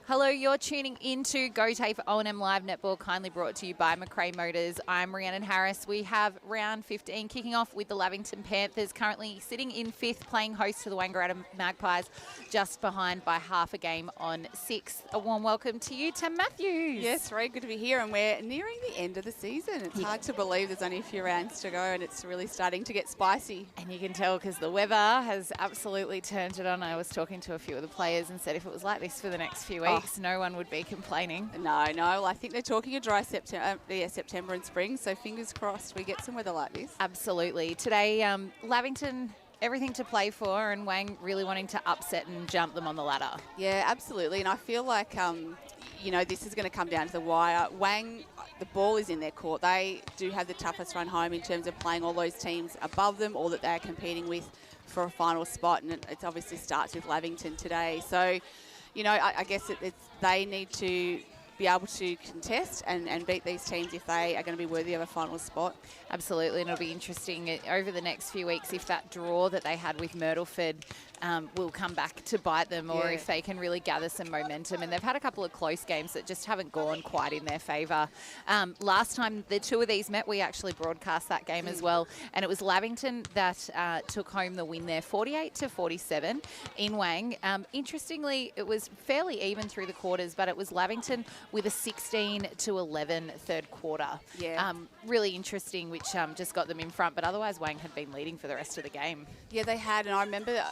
Hello, you're tuning into Go Tape O&M Live Netball, kindly brought to you by McRae Motors. I'm Rhiannon Harris. We have round 15 kicking off with the Lavington Panthers, currently sitting in fifth, playing host to the Wangaratta Magpies, just behind by half a game on sixth. A warm welcome to you, Tam Matthews. Yes, very good to be here, and we're nearing the end of the season. It's hard to believe there's only a few rounds to go, and it's really starting to get spicy. And you can tell because the weather has absolutely turned it on. I was talking to a few of the players and said if it was like this for the next few weeks, no one would be complaining. No. Well, I think they're talking a dry September and spring, so fingers crossed we get some weather like this. Absolutely. Today, Lavington, everything to play for, and Wang really wanting to upset and jump them on the ladder. Yeah, absolutely. And I feel like, this is going to come down to the wire. Wang, the ball is in their court. They do have the toughest run home in terms of playing all those teams above them, all that they're competing with for a final spot. And it obviously starts with Lavington today. So, I guess they need to be able to contest and beat these teams if they are going to be worthy of a final spot. Absolutely, and it'll be interesting over the next few weeks if that draw that they had with Myrtleford will come back to bite them, or if they can really gather some momentum. And they've had a couple of close games that just haven't gone quite in their favour. Last time the two of these met, we actually broadcast that game as well, and it was Lavington that took home the win there, 48-47 in Wang. Interestingly, it was fairly even through the quarters, but it was Lavington with a 16-11 third quarter. Yeah. Really interesting, which just got them in front, but otherwise Wang had been leading for the rest of the game. Yeah, they had, and I remember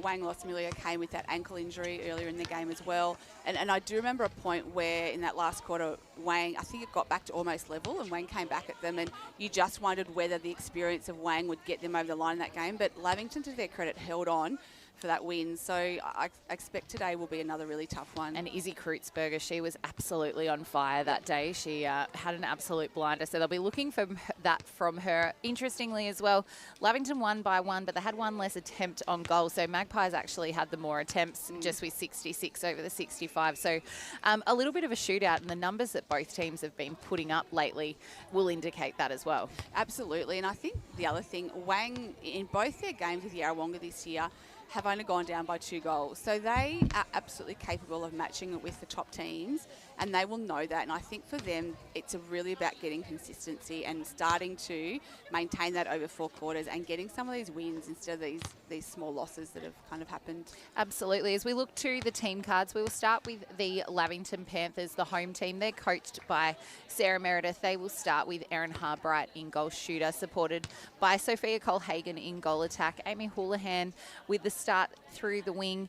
Wang lost Amelia came with that ankle injury earlier in the game as well. And I do remember a point where in that last quarter, Wang, I think it got back to almost level, and Wang came back at them, and you just wondered whether the experience of Wang would get them over the line in that game. But Lavington, to their credit, held on for that win. So I expect today will be another really tough one. And Izzy Kreutzberger, she was absolutely on fire that day. She had an absolute blinder. So they'll be looking for that from her. Interestingly as well, Lavington won by one, but they had one less attempt on goal. So Magpies actually had the more attempts, just with 66 over the 65. So a little bit of a shootout, and the numbers that both teams have been putting up lately will indicate that as well. Absolutely. And I think the other thing, Wang, in both their games with Yarrawonga this year, have only gone down by 2 goals. So they are absolutely capable of matching it with the top teams, and they will know that. And I think for them, it's really about getting consistency and starting to maintain that over 4 quarters and getting some of these wins instead of these small losses that have kind of happened. Absolutely. As we look to the team cards, we will start with the Lavington Panthers, the home team. They're coached by Sarah Meredith. They will start with Erin Harbright in goal shooter, supported by Sophia Colhagen in goal attack, Amy Houlihan with the start through the wing,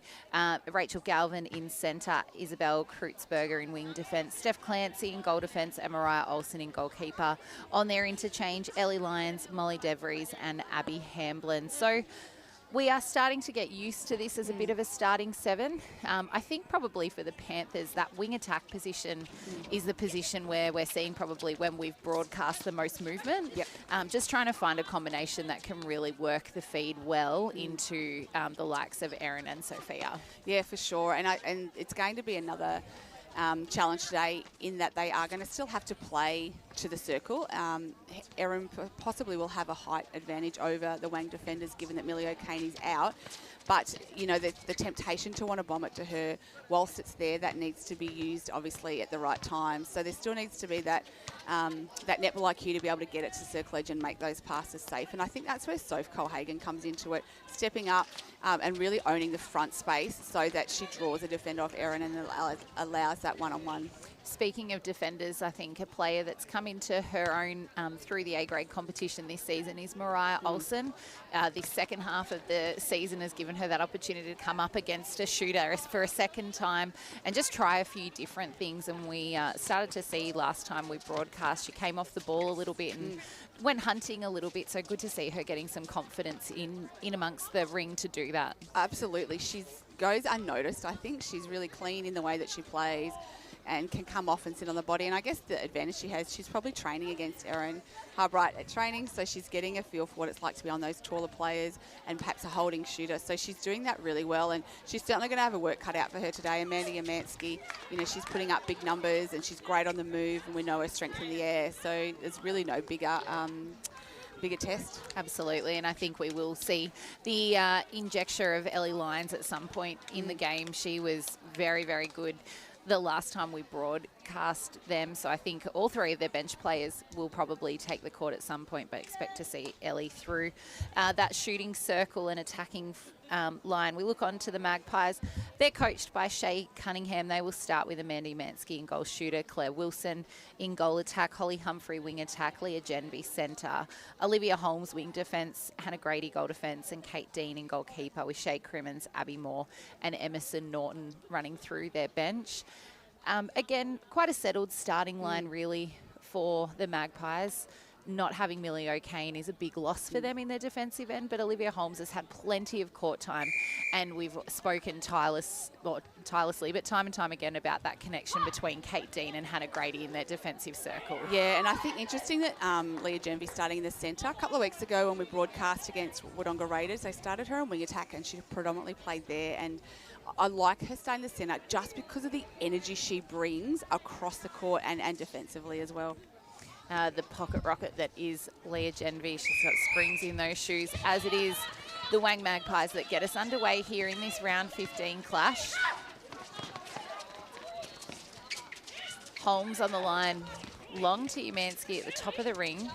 Rachel Galvin in centre, Isabel Kreutzberger in wing defence, Steph Clancy in goal defence, and Mariah Olsen in goalkeeper. On their interchange, Ellie Lyons, Molly DeVries and Abby Hamblin. So we are starting to get used to this as a bit of a starting 7. I think probably for the Panthers, that wing attack position is the position where we're seeing probably when we've broadcast the most movement. Yep. Just trying to find a combination that can really work the feed well into the likes of Erin and Sophia. Yeah, for sure. And it's going to be another challenge today in that they are going to still have to play to the circle. Erin possibly will have a height advantage over the Wang defenders given that Millie O'Kane is out. But, the temptation to want to bomb it to her whilst it's there, that needs to be used, obviously, at the right time. So there still needs to be that netball IQ to be able to get it to circle edge and make those passes safe. And I think that's where Soph Colhagen comes into it, stepping up and really owning the front space so that she draws a defender off Erin and allows that one-on-one. Speaking of defenders, I think a player that's come into her own through the A-grade competition this season is Mariah Olsen. The second half of the season has given her that opportunity to come up against a shooter for a second time and just try a few different things. And we started to see last time we broadcast, she came off the ball a little bit and went hunting a little bit. So good to see her getting some confidence in amongst the ring to do that. Absolutely. She goes unnoticed. I think she's really clean in the way that she plays and can come off and sit on the body. And I guess the advantage she has, she's probably training against Erin Harbright at training, so she's getting a feel for what it's like to be on those taller players and perhaps a holding shooter. So she's doing that really well, and she's certainly going to have a work cut out for her today. Amanda Yamansky, she's putting up big numbers and she's great on the move, and we know her strength in the air. So there's really no bigger test. Absolutely, and I think we will see the injecture of Ellie Lyons at some point in the game. She was very, very good the last time we broadcast them. So I think all three of their bench players will probably take the court at some point, but expect to see Ellie through that shooting circle and attacking line. We look on to the Magpies. They're coached by Shay Cunningham. They will start with Amanda Mansky in goal shooter, Claire Wilson in goal attack, Holly Humphrey wing attack, Leah Genby centre, Olivia Holmes wing defence, Hannah Grady goal defence, and Kate Dean in goalkeeper with Shay Crimmins, Abby Moore and Emerson Norton running through their bench. Again, quite a settled starting line really for the Magpies. Not having Millie O'Kane is a big loss for them in their defensive end, but Olivia Holmes has had plenty of court time, and we've spoken tirelessly, but time and time again about that connection between Kate Dean and Hannah Grady in their defensive circle. Yeah, and I think interesting that Leah Genby starting in the centre. A couple of weeks ago when we broadcast against Wangaratta, they started her in wing attack and she predominantly played there, and I like her starting in the centre just because of the energy she brings across the court and defensively as well. The pocket rocket that is Leah Genby. She's got springs in those shoes, as it is the Wang Magpies that get us underway here in this round 15 clash. Holmes on the line, long to Umansky at the top of the ring.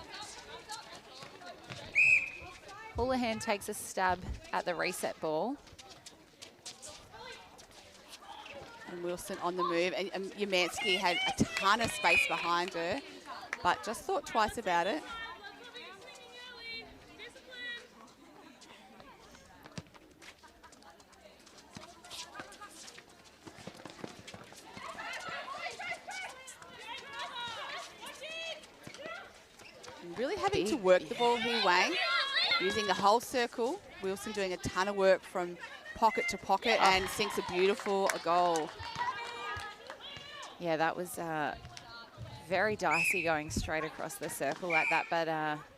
Houlihan takes a stab at the reset ball. And Wilson on the move, and Umansky had a ton of space behind her, but just thought twice about it. And really having to work the ball here, Wang, using the whole circle. Wilson doing a ton of work from pocket to pocket and sinks a beautiful goal. Yeah, that was very dicey going straight across the circle like that, but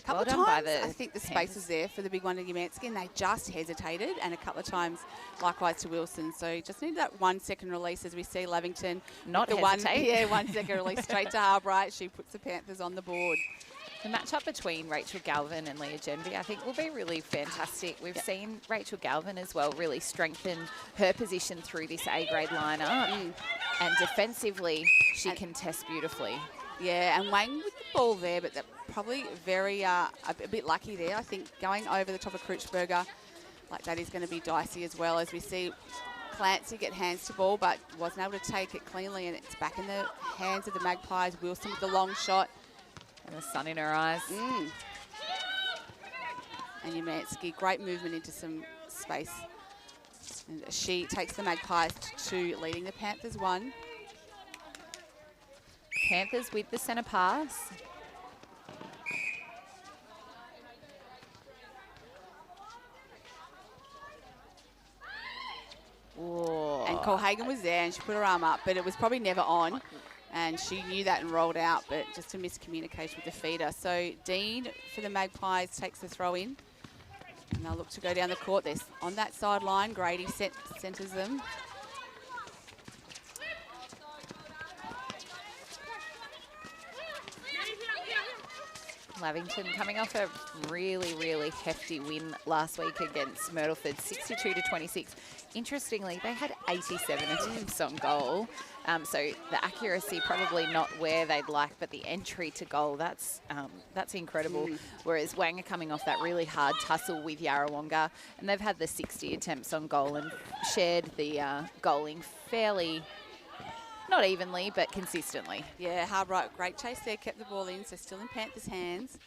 couple well done times, by the I think the space was there for the big one to Umansky, and they just hesitated, and a couple of times likewise to Wilson. So just need that 1 second release as we see Lavington. Not the hesitate. 1 second release straight to Harbright. She puts the Panthers on the board. The matchup between Rachel Galvin and Leah Genby, I think, will be really fantastic. We've seen Rachel Galvin as well really strengthen her position through this A-grade lineup. And defensively, she can test beautifully. Yeah, and Wang with the ball there, but they're probably very a bit lucky there. I think going over the top of Kreutzberger like that is going to be dicey as well, as we see Clancy get hands to ball, but wasn't able to take it cleanly, and it's back in the hands of the Magpies. Wilson with the long shot. And the sun in her eyes. And Umansky, great movement into some space. And she takes the Magpies to 2, leading the Panthers 1. Panthers with the centre pass. Whoa. And Colhagen was there and she put her arm up, but it was probably never on. And she knew that and rolled out, but just a miscommunication with the feeder. So Dean for the Magpies takes the throw in. And they'll look to go down the court. They're on that sideline. Grady centres them. Lavington coming off a really, really hefty win last week against Myrtleford, 62-26. Interestingly, they had 87 attempts on goal. So the accuracy probably not where they'd like, but the entry to goal, that's incredible. Whereas Wang are coming off that really hard tussle with Yarrawonga, and they've had the 60 attempts on goal and shared the goaling fairly, not evenly, but consistently. Yeah, Harbright, great chase there, kept the ball in, so still in Panthers' hands.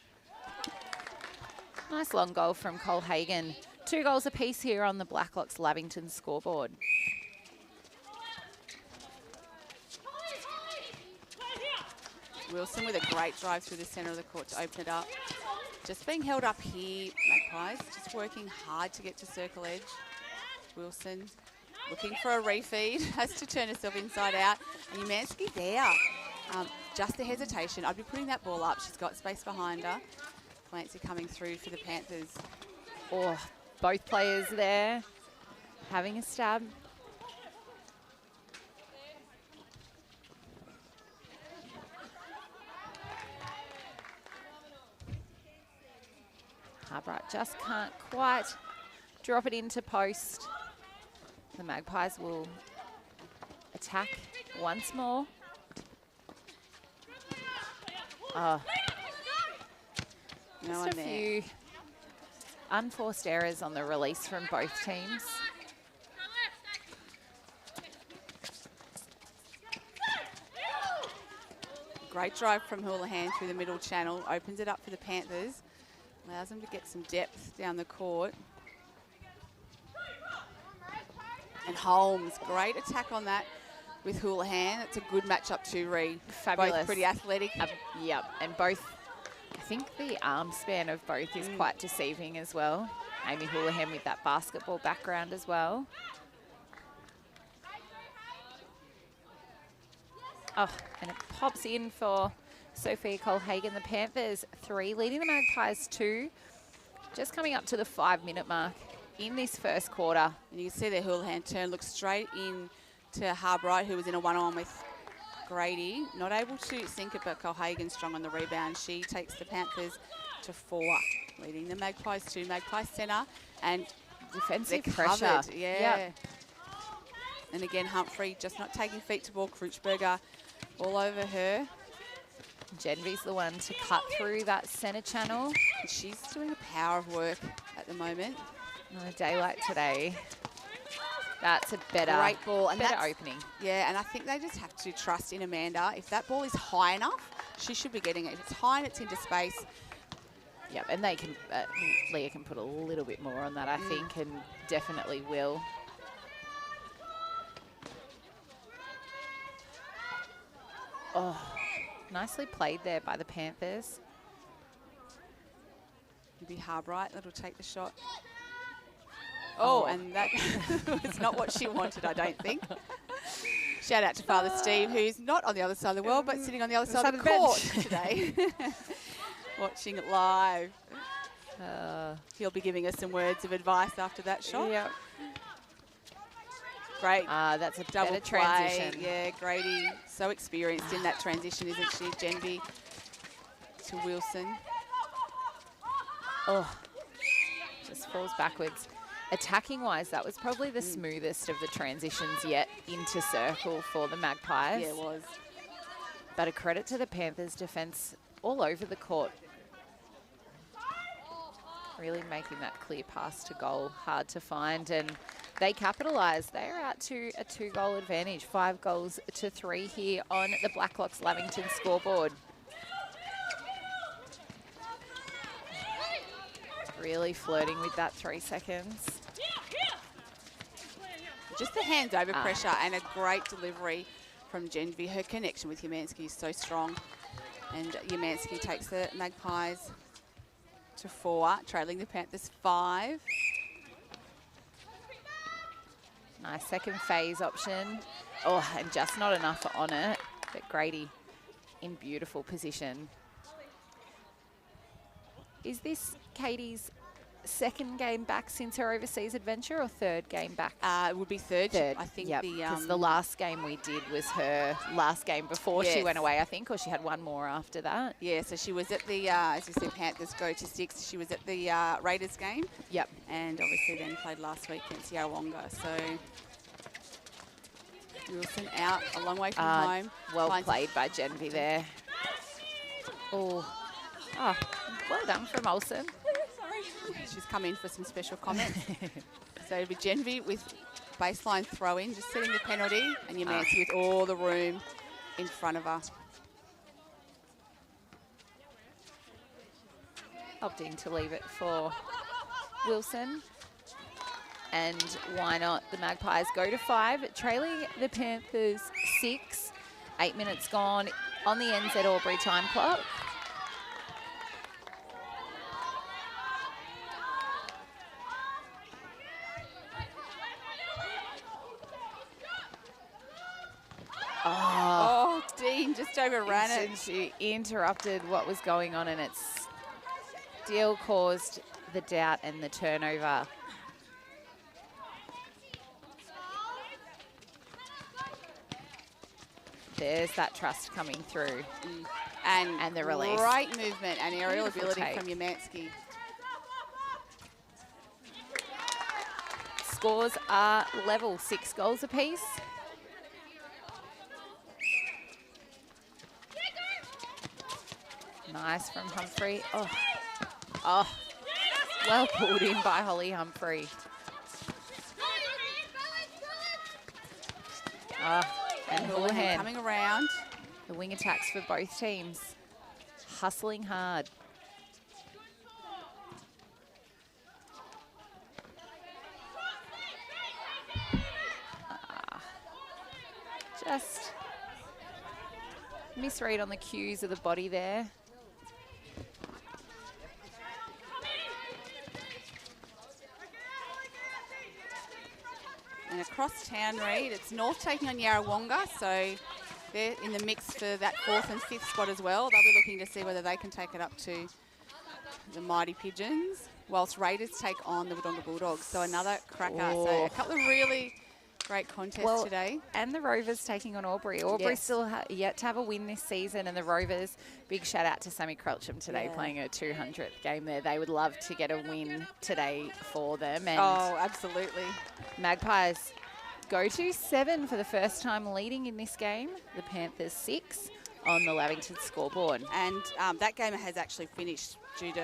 Nice long goal from Colhagen. 2 goals apiece here on the Blacklocks Lavington scoreboard. Wilson with a great drive through the centre of the court to open it up. Just being held up here, Magpies, just working hard to get to circle edge. Wilson looking for a refeed, has to turn herself inside out. And Umansky there, just the hesitation. I'd be putting that ball up. She's got space behind her. Clancy coming through for the Panthers. Oh, both players there having a stab. Harbright just can't quite drop it into post. The Magpies will attack once more. Oh, No just one a there. few unforced errors on the release from both teams. Great drive from Houlihan through the middle channel. Opens it up for the Panthers. Allows them to get some depth down the court. And Holmes, great attack on that with Houlihan. It's a good matchup too, Ree. Fabulous. Both pretty athletic. Yep, and both, I think the arm span of both is quite deceiving as well. Amy Houlihan with that basketball background as well. Oh, and it pops in for Sophia Colhagen. The Panthers 3, leading the Magpies 2. Just coming up to the 5-minute mark in this first quarter. And you can see their Houlihan turn, looks straight in to Harbright, who was in a one-on with Grady. Not able to sink it, but Colhagen strong on the rebound. She takes the Panthers to 4, leading the Magpies 2. Magpies centre and Defensive they're pressure. covered, yeah. Yep. And again, Humphrey just not taking feet to ball. Kreutzberger all over her. Genvy's the one to cut through that centre channel. And she's doing a power of work at the moment. On a day like today, that's a better, Great ball. And better that's- opening. Yeah, and I think they just have to trust in Amanda. If that ball is high enough, she should be getting it. If it's high and it's into space, Yep, and they can, Leah can put a little bit more on that, I think, and definitely will. Oh, nicely played there by the Panthers. it'll be Harbright that'll take the shot. Oh, Oh. and that was not what she wanted, I don't think. Shout out to Father Steve, who's not on the other side of the world, but sitting on the other side of the court today. Watching it live. He'll be giving us some words of advice after that shot. Yep. Great. That's a Double better play. transition. Yeah, Grady, so experienced in that transition, isn't she? Genvy to Wilson. Oh, just falls backwards. Attacking-wise, that was probably the smoothest of the transitions yet into circle for the Magpies. Yeah, it was. But a credit to the Panthers' defence all over the court. Really making that clear pass to goal hard to find, and they capitalised. They are out to a 2-goal advantage, 5 goals to 3 here on the Blacklocks Lavington scoreboard. Really flirting with that 3 seconds. Just the hands over pressure and a great delivery from Genvy. Her connection with Umansky is so strong. And Umansky takes the Magpies to 4, trailing the Panthers 5. Nice second phase option. Oh, and just not enough on it. But Grady in beautiful position. Is this Katie's second game back since her overseas adventure, or third game back? It would be third. Third. I think yep, because the last game we did was her last game before she Yes. went away, I think, or she had one more after that. Yeah, so she was at the, as you said, Panthers go to 6. She was at the Raiders game. Yep. And obviously then played last week against Yarrawonga. So Wilson out a long way from home. Well Finds- played by Genvy there. Oh, well done from Olsen. She's come in for some special comments. So it'll be Genvy with baseline throw-in, just setting the penalty, and Umansky with all the room in front of her. Opting to leave it for Wilson. And why not? The Magpies go to 5, trailing the Panthers 6. 8 minutes gone on the NZ Albury time clock. Oh, Dean just overran it. And she interrupted what was going on, and it still caused the doubt and the turnover. There's that trust coming through. And the release. Great movement and aerial Beautiful ability take. from Umansky. Scores are level, 6 goals apiece. Nice from Humphrey. Oh, oh, well pulled in by Holly Humphrey. And Houlihan coming around. The wing attacks for both teams. Hustling hard. Just misread on the cues of the body there. And across town, Reid, it's North taking on Yarrawonga, so they're in the mix for that 4th and 5th spot as well. They'll be looking to see whether they can take it up to the Mighty Pigeons, whilst Raiders take on the Wodonga Bulldogs. So another cracker. So a couple of really great contests today. And the Rovers taking on Albury. Albury still yet to have a win this season, and the Rovers, big shout out to Sammy Crelcham today playing her 200th game there. They would love to get a win today for them. And absolutely. Magpies go to 7 for the first time leading in this game. The Panthers 6 on the Lavington scoreboard. And that game has actually finished due to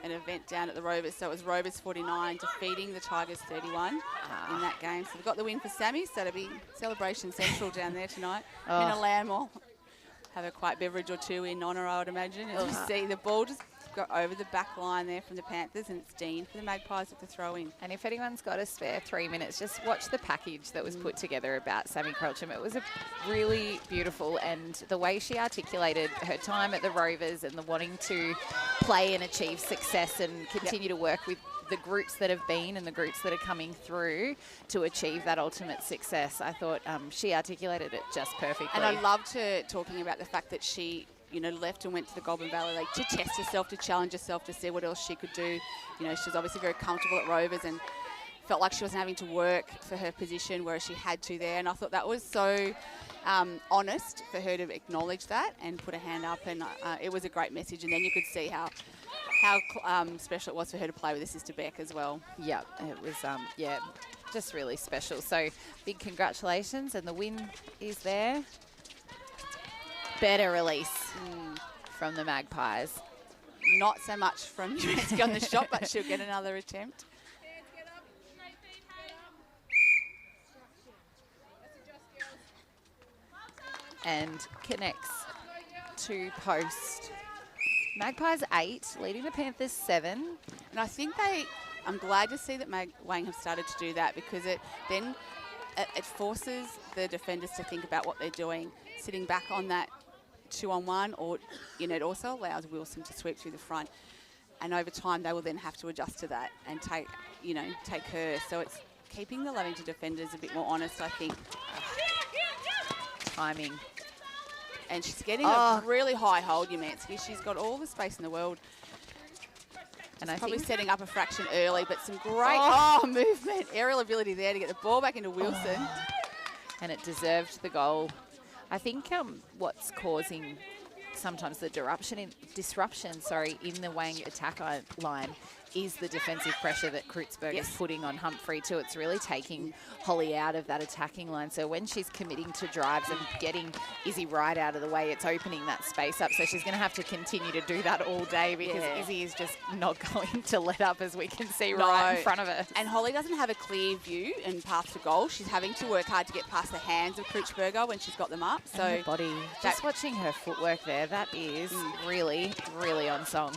an event down at the Rovers. So it was Rovers 49 defeating the Tigers 31 in that game. So we've got the win for Sammy, so it'll be celebration central down there tonight. Minna Lamb will have a quiet beverage or two in honour, I would imagine. As you see, the ball just got over the back line there from the Panthers, and it's Dean for the Magpies with the throw in. And if anyone's got a spare 3 minutes, just watch the package that was put together about Sammy Crelcham. It was a really beautiful, and the way she articulated her time at the Rovers and the wanting to play and achieve success and continue to work with the groups that have been and the groups that are coming through to achieve that ultimate success. I thought she articulated it just perfectly. And I loved her talking about the fact that she left and went to the Goulburn Valley League to test herself, to challenge herself, to see what else she could do. She was obviously very comfortable at Rovers and felt like she wasn't having to work for her position, whereas she had to there. And I thought that was so honest for her to acknowledge that and put her hand up. And it was a great message. And then you could see how special it was for her to play with her sister Beck as well. Yeah, it was, just really special. So big congratulations, and the win is there. Better release from the Magpies. Not so much from Umansky on the shot, but she'll get another attempt. And connects to post. Magpies 8, leading the Panthers 7. And I think I'm glad to see that Wang have started to do that, because it forces the defenders to think about what they're doing, sitting back on that 2-on-1, or it also allows Wilson to sweep through the front, and over time they will then have to adjust to that and take her. So it's keeping the Lavington defenders a bit more honest, I think. Timing. And she's getting a really high hold, Umansky. She's got all the space in the world. And I probably setting up a fraction early, but some great movement, aerial ability there to get the ball back into Wilson. And it deserved the goal. I think what's causing sometimes the disruption in the Wang attack line is the defensive pressure that Kreutzberg is putting on Humphrey too. It's really taking Holly out of that attacking line. So when she's committing to drives and getting Izzy right out of the way, it's opening that space up. So she's going to have to continue to do that all day, because Izzy is just not going to let up, as we can see right in front of her. And Holly doesn't have a clear view and path to goal. She's having to work hard to get past the hands of Kreutzberger when she's got them up. So and her body, just watching her footwork there, that is really, really on song.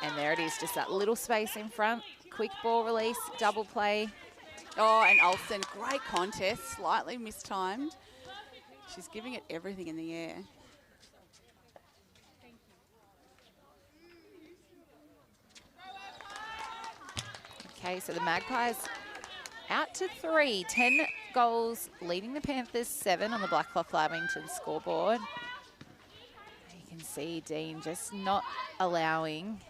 And there it is, just that little space in front. Quick ball release, double play. Oh, and Olsen, great contest, slightly mistimed. She's giving it everything in the air. Okay, so the Magpies out to 3. 10 goals, leading the Panthers 7 on the Blackcloth Lavington scoreboard. You can see Dean just not allowing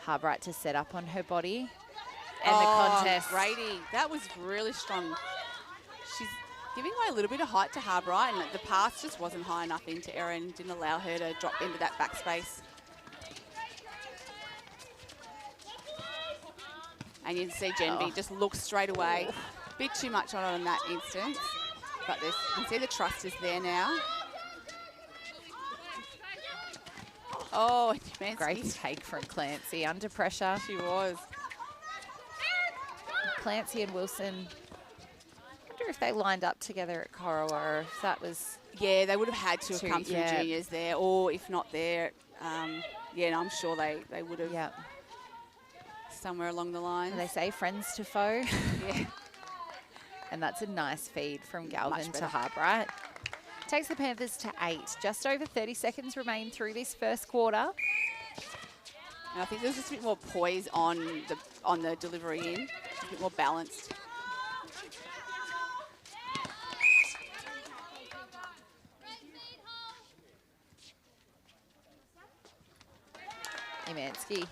Harbright to set up on her body. And the contest. Brady, that was really strong. She's giving away a little bit of height to Harbright, and the pass just wasn't high enough into Erin, didn't allow her to drop into that backspace. And you can see Genby just look straight away. Bit too much on it in that instance. But you can see the trust is there now. Oh, Mansky. Great take from Clancy under pressure. She was. Clancy and Wilson. I wonder if they lined up together at Corowa, or if that was... Yeah, they would have had to have come through yeah. juniors there, or if not there, yeah, no, I'm sure they would have. Yeah. Somewhere along the line. And they say friends to foe. Yeah. And that's a nice feed from Galvin to Harbright. Takes the Panthers to 8. Just over 30 seconds remain through this first quarter. And I think there's just a bit more poise on the delivery in, a bit more balanced. Imansky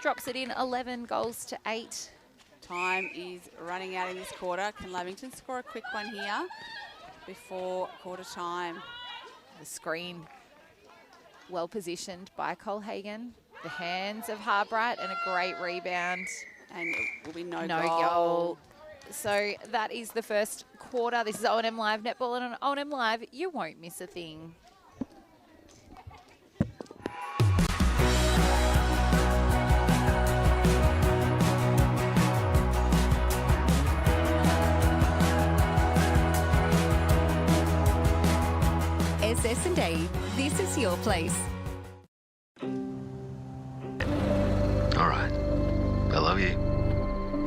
drops it in 11 goals to 8. Time is running out in this quarter. Can Lavington score a quick one here before quarter time? The screen well positioned by Colhagen. The hands of Harbright and a great rebound. And it will be no goal. So that is the first quarter. This is O&M Live Netball, and on O&M Live, you won't miss a thing. SS&A, this is your place. All right. I love you.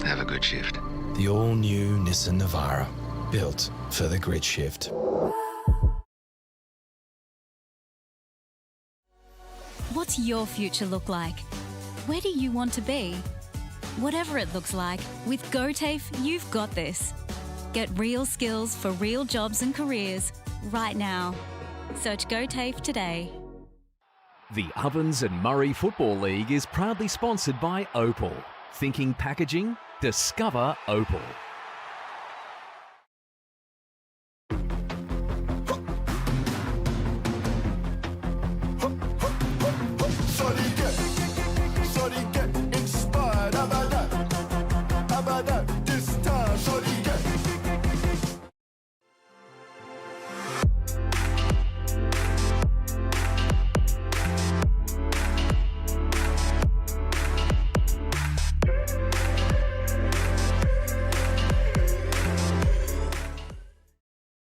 Have a good shift. The all-new Nissan Navara, built for the grid shift. What's your future look like? Where do you want to be? Whatever it looks like, with GoTAFE, you've got this. Get real skills for real jobs and careers right now. Search GoTAFE today. The Ovens and Murray Football League is proudly sponsored by Opal. Thinking packaging? Discover Opal.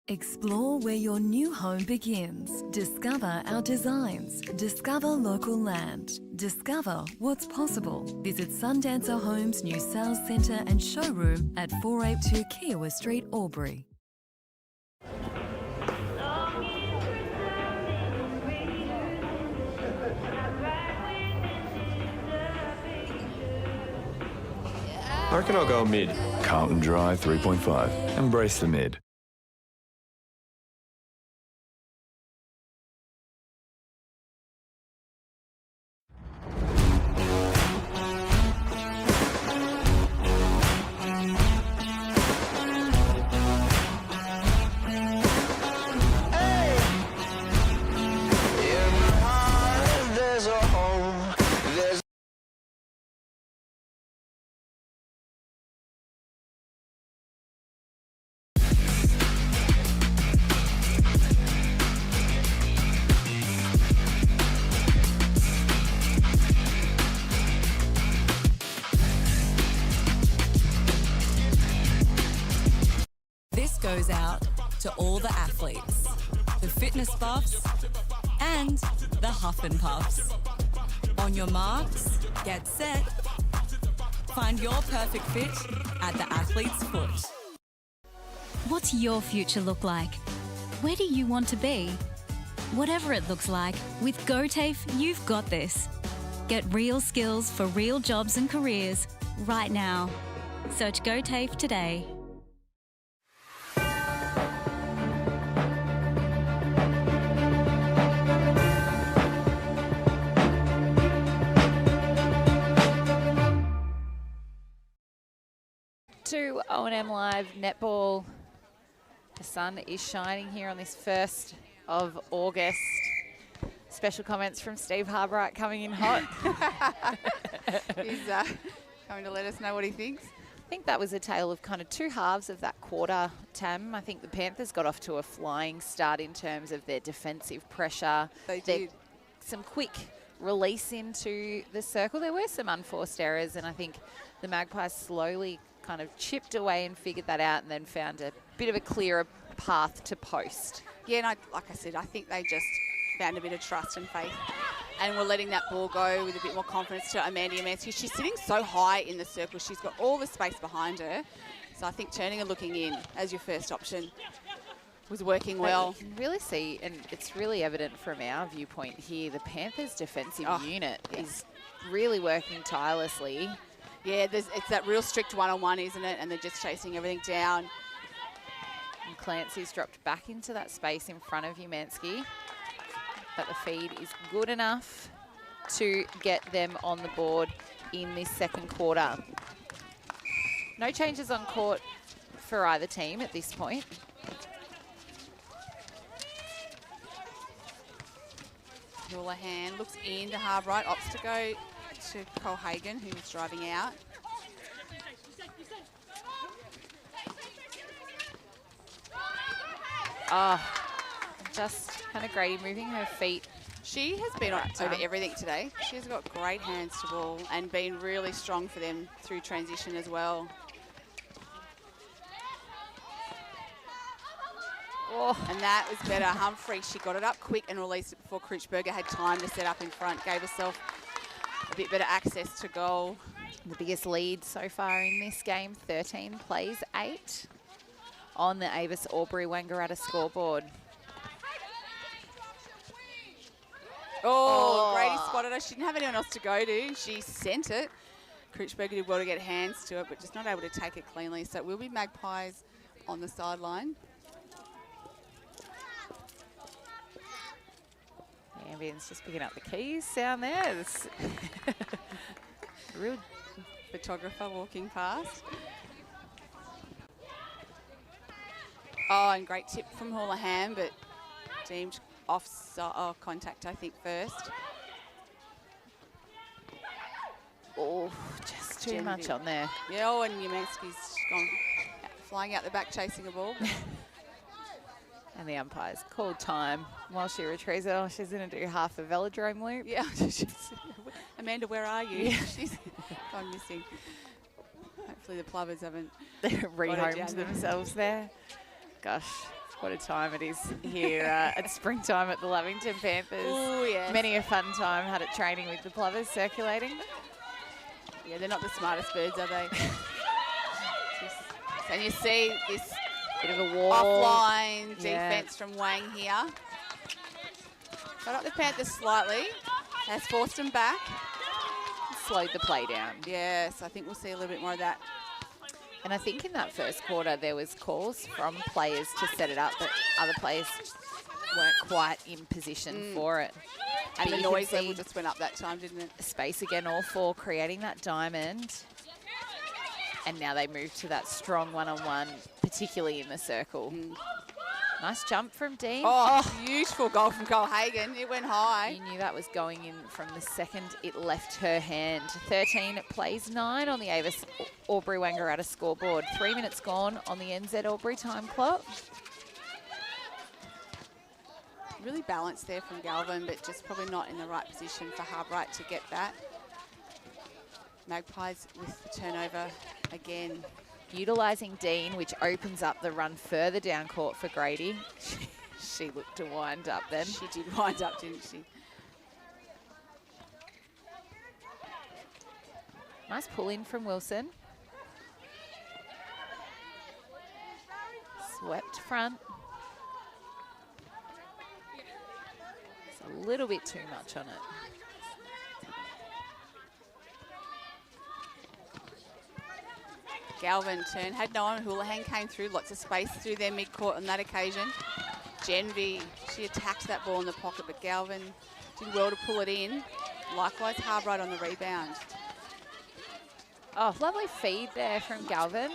Explore where your new home begins. Discover our designs. Discover local land. Discover what's possible. Visit Sundancer Homes' new sales centre and showroom at 482 Kiowa Street, Albury. I reckon I'll go mid. Carlton Dry 3.5. Embrace the mid. Goes out to all the athletes, the fitness buffs, and the huff and puffs. On your marks, get set. Find your perfect fit at the athlete's foot. What's your future look like? Where do you want to be? Whatever it looks like, with GoTAFE, you've got this. Get real skills for real jobs and careers right now. Search GoTAFE today. To O&M Live Netball. The sun is shining here on this 1st of August. Special comments from Steve Harbright coming in hot. He's coming to let us know what he thinks. I think that was a tale of kind of two halves of that quarter, Tam. I think the Panthers got off to a flying start in terms of their defensive pressure. They did. Some quick release into the circle. There were some unforced errors, and I think the Magpies slowly kind of chipped away and figured that out, and then found a bit of a clearer path to post. Yeah, and like I said, I think they just found a bit of trust and faith, and were letting that ball go with a bit more confidence to Amanda Yamansky. She's sitting so high in the circle. She's got all the space behind her. So I think turning and looking in as your first option was working well. But you can really see, and it's really evident from our viewpoint here, the Panthers' defensive unit is really working tirelessly. Yeah, it's that real strict one-on-one, isn't it? And they're just chasing everything down. And Clancy's dropped back into that space in front of Umansky. But the feed is good enough to get them on the board in this second quarter. No changes on court for either team at this point. Houlihan looks into Harbright, opts to go to Colhagen, who's driving out. Oh, just Hannah Grady moving her feet. She has been over everything today. She's got great hands to ball and been really strong for them through transition as well. Oh. And that was better. Humphrey, she got it up quick and released it before Kreutzberger had time to set up in front. Gave herself a bit better access to goal. The biggest lead so far in this game, 13 plays 8 on the Avis Albury Wangaratta scoreboard. Oh, Grady spotted her. She didn't have anyone else to go to. She sent it. Kreutzberger did well to get hands to it, but just not able to take it cleanly. So it will be Magpies on the sideline. Ambien's just picking up the keys down there. Real photographer walking past. Oh, and great tip from Houlihan, but deemed off contact, I think, first. Oh, just too much on there. Yeah, oh, and Umansky's gone flying out the back chasing a ball. And the umpire's called time while she retrieves it. Oh, she's going to do half a velodrome loop. Yeah. Amanda, where are you? Yeah. She's gone missing. Hopefully the Plovers haven't rehomed themselves there. Gosh, what a time it is here at springtime at the Lavington Panthers. Oh, yes. Many a fun time had it training with the Plovers circulating. Yeah, they're not the smartest birds, are they? And you see this bit of a wall. Offline defense from Wang here. Got up the Panthers slightly. Has forced them back. Slowed the play down. Yes, I think we'll see a little bit more of that. And I think in that first quarter there was calls from players to set it up, but other players weren't quite in position for it. And but the noise level just went up that time, didn't it? Space again, all four creating that diamond. And now they move to that strong one-on-one, particularly in the circle. Nice jump from Dean. Oh, beautiful goal from Colhagen. It went high. You knew that was going in from the second it left her hand. 13 plays 9 on the Avis Albury Wangaratta scoreboard. 3 minutes gone on the NZ Albury time clock. Really balanced there from Galvin, but just probably not in the right position for Harbright to get that. Magpies with the turnover again. Utilising Dean, which opens up the run further down court for Grady. She looked to wind up then. She did wind up, didn't she? Nice pull in from Wilson. Swept front. It's a little bit too much on it. Galvin turn, had no one. Houlihan came through, lots of space through their mid-court on that occasion. Genvy, she attacked that ball in the pocket, but Galvin did well to pull it in. Likewise, Harbright on the rebound. Oh, lovely feed there from Galvin.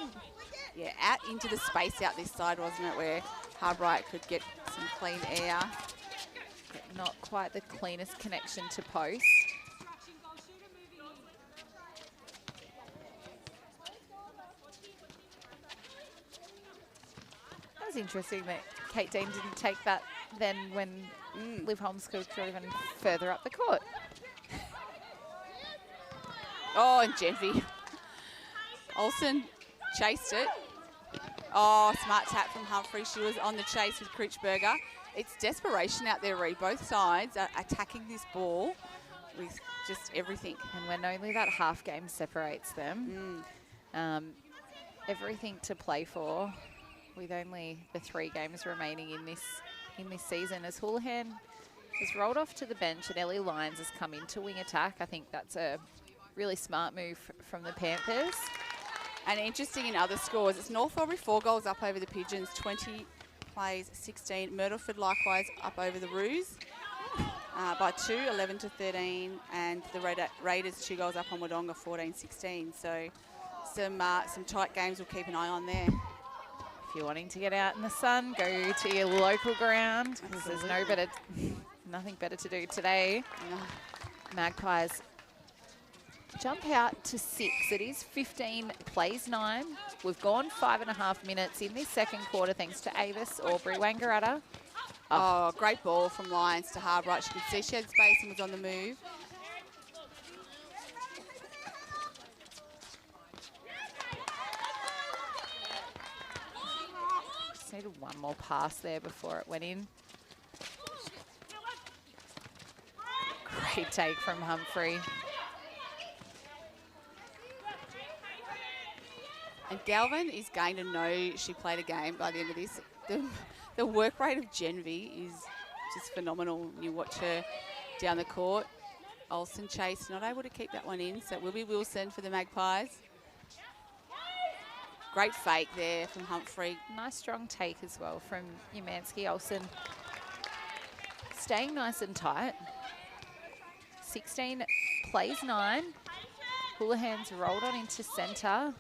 Yeah, out into the space out this side, wasn't it, where Harbright could get some clean air. But not quite the cleanest connection to post. That was interesting that Kate Dean didn't take that then when Liv Holmes could have driven further up the court. Oh, and Genvi. Olsen chased it. Oh, smart tap from Humphrey. She was on the chase with Crouchberger. It's desperation out there, Reed. Both sides are attacking this ball with just everything. And when only that half game separates them, everything to play for, with only the 3 games remaining in this season, as Houlihan has rolled off to the bench and Ellie Lyons has come in to wing attack. I think that's a really smart move from the Panthers. And interesting in other scores, it's North Albury 4 goals up over the Pigeons, 20 plays 16. Myrtleford likewise up over the Roos by 2, 11-13, and the Raiders 2 goals up on Wodonga, 14-16. So some tight games we'll keep an eye on there. If you're wanting to get out in the sun, go to your local ground, because there's nothing better to do today. No. Magpies jump out to 6. It is 15 plays 9. We've gone 5.5 minutes in this second quarter thanks to Avis Aubrey. Wangaratta. Oh, great ball from Lyons to Harbright. She could see she had space and was on the move. Just needed one more pass there before it went in. Great take from Humphrey. And Galvin is going to know she played a game by the end of this. The work rate of Genvi is just phenomenal. You watch her down the court. Olsen Chase not able to keep that one in, so it will be Wilson for the Magpies. Great fake there from Humphrey. Nice strong take as well from Umansky. Olsen staying nice and tight. 16 plays 9. Houlihan's rolled on into centre.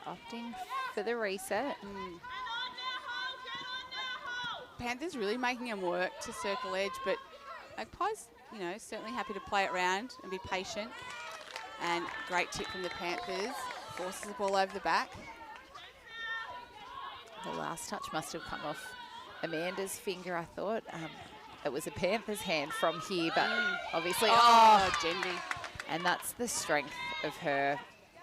Opting for the reset. Panthers really making them work to circle edge, but Magpies, you know, certainly happy to play it round and be patient. And great tip from the Panthers. Forces the ball over the back. The last touch must have come off Amanda's finger, I thought. It was a Panthers hand from here, but obviously... Genvi. And that's the strength of her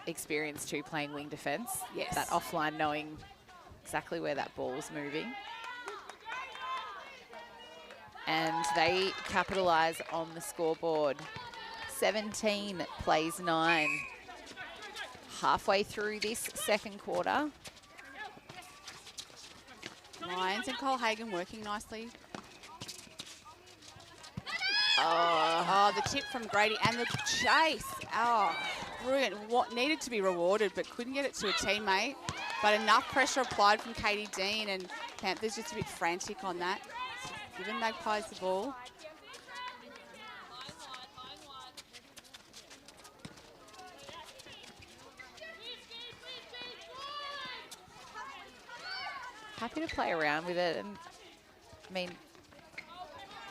experience too, playing wing defence. Yes. That offline, knowing exactly where that ball's moving. And they capitalise on the scoreboard. 17 plays 9. Halfway through this second quarter. Lyons and Colhagen working nicely. Oh, the tip from Grady and the chase. Oh, brilliant. What needed to be rewarded, but couldn't get it to a teammate. But enough pressure applied from Katie Dean, and Panthers just a bit frantic on that. So giving Magpies the ball. happy to play around with it. And I mean,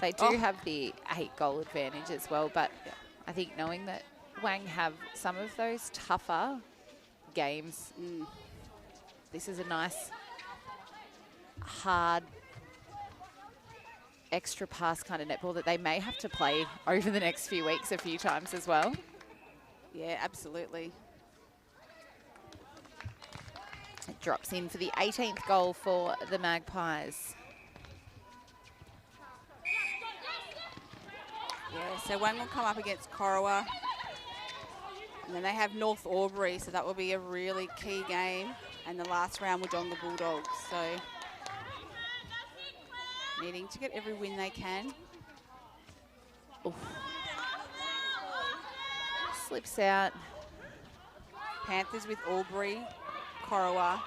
they do have the 8-goal advantage as well, but I think knowing that Wang have some of those tougher games, this is a nice, hard, extra pass kind of netball that they may have to play over the next few weeks a few times as well. Yeah, absolutely. It drops in for the 18th goal for the Magpies. Yeah, so Wang will come up against Corowa. And then they have North Albury, so that will be a really key game. And the last round will Wodonga Bulldogs. So needing to get every win they can. Oof. Slips out. Panthers with Albury, Corowa,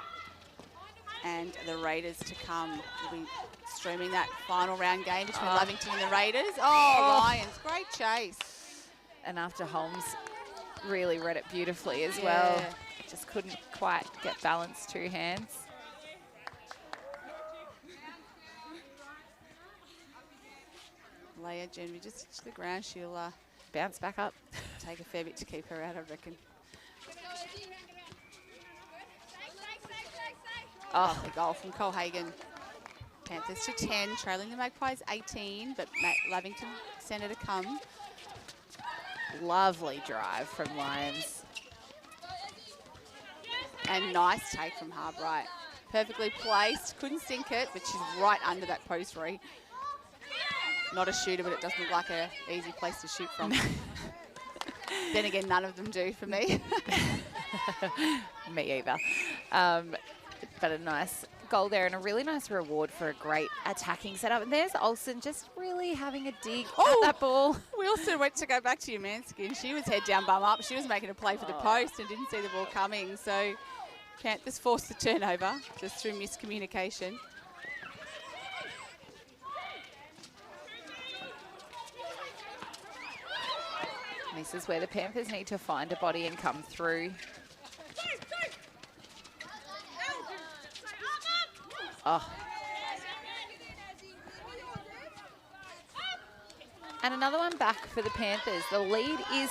and the Raiders to come. We'll be streaming that final round game between Lavington and the Raiders. Lions, great chase. And after Holmes really read it beautifully as well. Just couldn't quite get balance two hands. Leah Genvi just to the ground. She'll bounce back up. Take a fair bit to keep her out, I reckon. Oh, The goal from Colhagen. Panthers to 10, trailing the Magpies 18, but Lavington centre to come. lovely drive from Lions. And nice take from Harbright. Perfectly placed, couldn't sink it, but she's right under that post re. Not a shooter, but it doesn't look like an easy place to shoot from. Then again, none of them do for me. Me either. But a nice goal there and a really nice reward for a great attacking setup. And there's Olsen just really having a dig at that ball. Wilson went to go back to Umansky, and she was head down, bum up. She was making a play for the post and didn't see the ball coming. So Panthers forced the turnover just through miscommunication. This is where the Panthers need to find a body and come through. Oh. And another one back for the Panthers. The lead is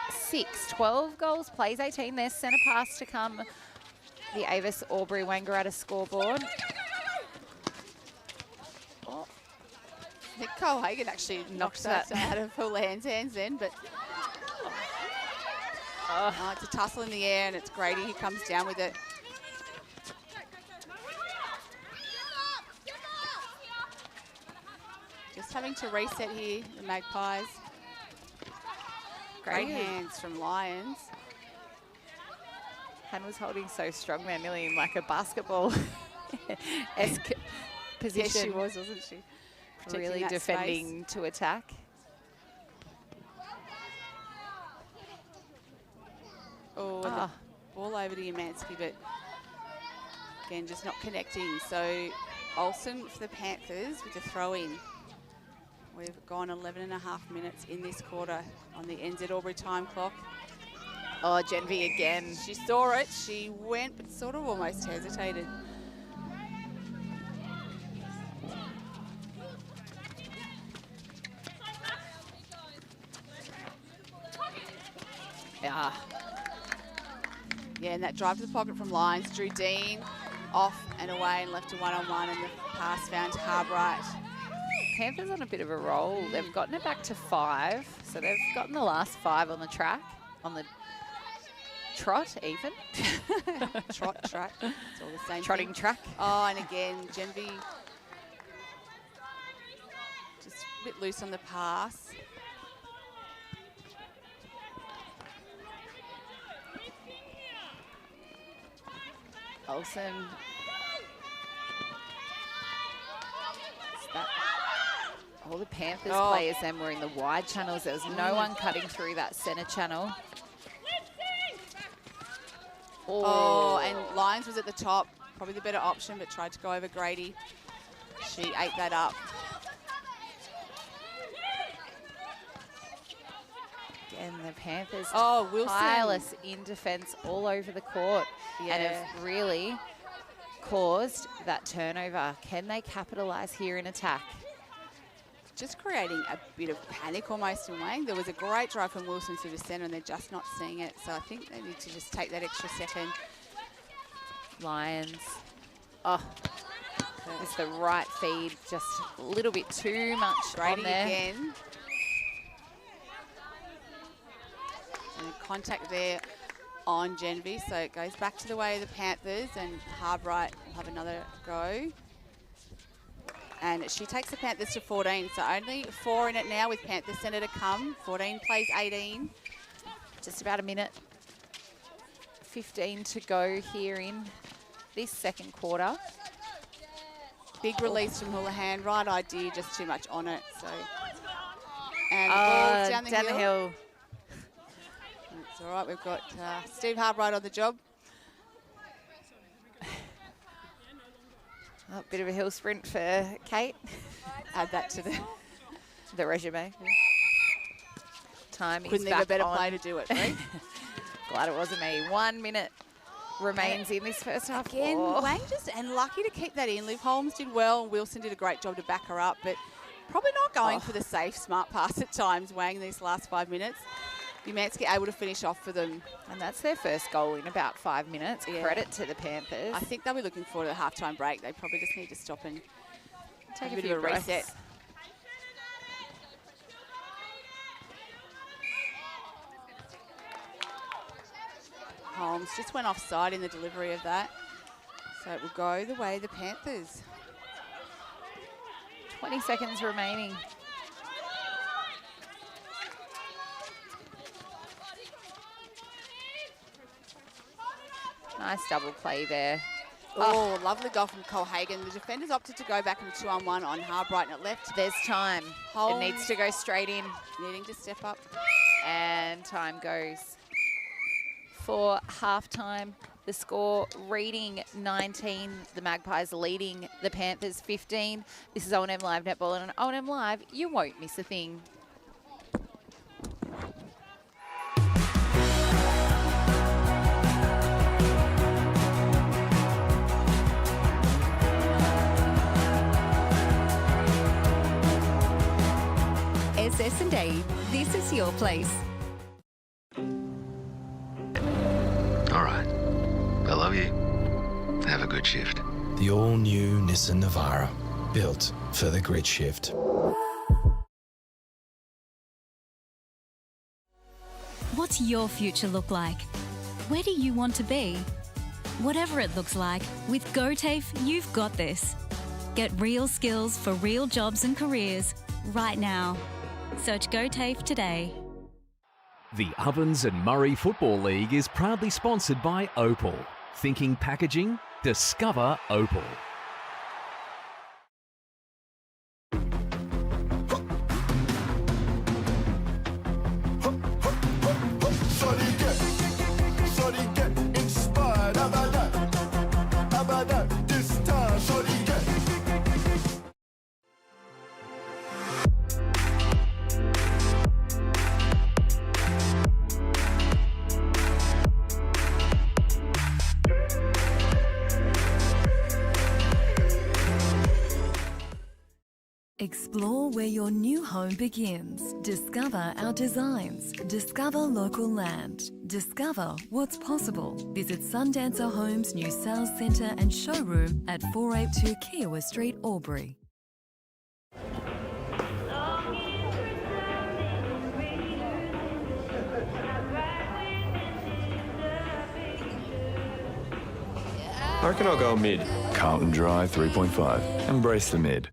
6, 12 goals, plays 18. There's centre pass to come. The Avis Albury Wangaratta scoreboard. I think Colhagen actually knocked that out of Houlihan's hands then, but it's a tussle in the air and it's Grady who comes down with it. Just having to reset here, the Magpies. Great hands from Lions. Han was holding so strong there, nearly in like a basketball-esque position. Yes, she was, wasn't she? Really defending to attack. The ball over to Umansky, but again, just not connecting. So Olsen for the Panthers with the throw-in. We've gone 11.5 minutes in this quarter on the NZ Albury time clock. Oh, Genvi again. She saw it, she went, but sort of almost hesitated. Yeah, and that drive to the pocket from Lions, Drew Dean off and away and left to one-on-one, and the pass found Harbright. Panthers on a bit of a roll. They've gotten it back to 5, so they've gotten the last 5 on the track, on the trot even. Trot, track, it's all the same Trotting thing. track. Oh, and again, Genvi just a bit loose on the pass. Olsen. All the Panthers players then were in the wide channels. There was no one cutting through that centre channel. Oh, and Lions was at the top. Probably the better option, but tried to go over Grady. She ate that up. And the Panthers Wilson. tireless in defence all over the court and have really caused that turnover. Can they capitalise here in attack? Just creating a bit of panic almost in Wang. There was a great drive from Wilson through the centre and they're just not seeing it. So I think they need to just take that extra second. Lions. Oh, it's the right feed, just a little bit too much Grady on there. again. And contact there on Genvi, so it goes back to the way of the Panthers, and Harbright will have another go. And she takes the Panthers to 14, so only 4 in it now with Panthers centre to come. 14 plays 18. Just about a minute 15 to go here in this second quarter. Big release from Houlihan, right idea, just too much on it. So, and the ball's down the hill. It's all right, we've got Steve Harbright on the job. A bit of a hill sprint for Kate. Add that to the resume. Time Couldn't is think of back a better on. play to do it, right? Glad it wasn't me. 1 minute remains in this first half. Again, Wang just, and lucky to keep that in. Liv Holmes did well. Wilson did a great job to back her up, but Probably not going for the safe, smart pass at times, Wang, these last 5 minutes. Umansky able to finish off for them. And that's their first goal in about 5 minutes. Yeah. Credit to the Panthers. I think they'll be looking forward to the halftime break. They probably just need to stop and take a a bit few of a reset. breaths. Holmes just went offside in the delivery of that. So it will go the way of the Panthers. 20 seconds remaining. Nice double play there. Oh, lovely goal from Cole Hagan. The defenders opted to go back in 2-on-1 on Harbright, and it left. There's time. Holmes It needs to go straight in. Needing to step up. And time goes. For halftime, the score reading 19. The Magpies leading the Panthers 15. This is O&M Live Netball, and on O&M Live, you won't miss a thing. SS&A, this is your place. All right. I love you. Have a good shift. The all-new Nissan Navara, built for the grid shift. What's your future look like? Where do you want to be? Whatever it looks like, with GoTAFE, you've got this. Get real skills for real jobs and careers right now. Search GoTAFE today. The Ovens and Murray Football League is proudly sponsored by Opal. Thinking packaging? Discover Opal. Explore where your new home begins. Discover our designs. Discover local land. Discover what's possible. Visit Sundancer Homes' new sales centre and showroom at 482 Kiowa Street, Albury. I reckon I'll go mid. Carlton Dry 3.5. Embrace the mid.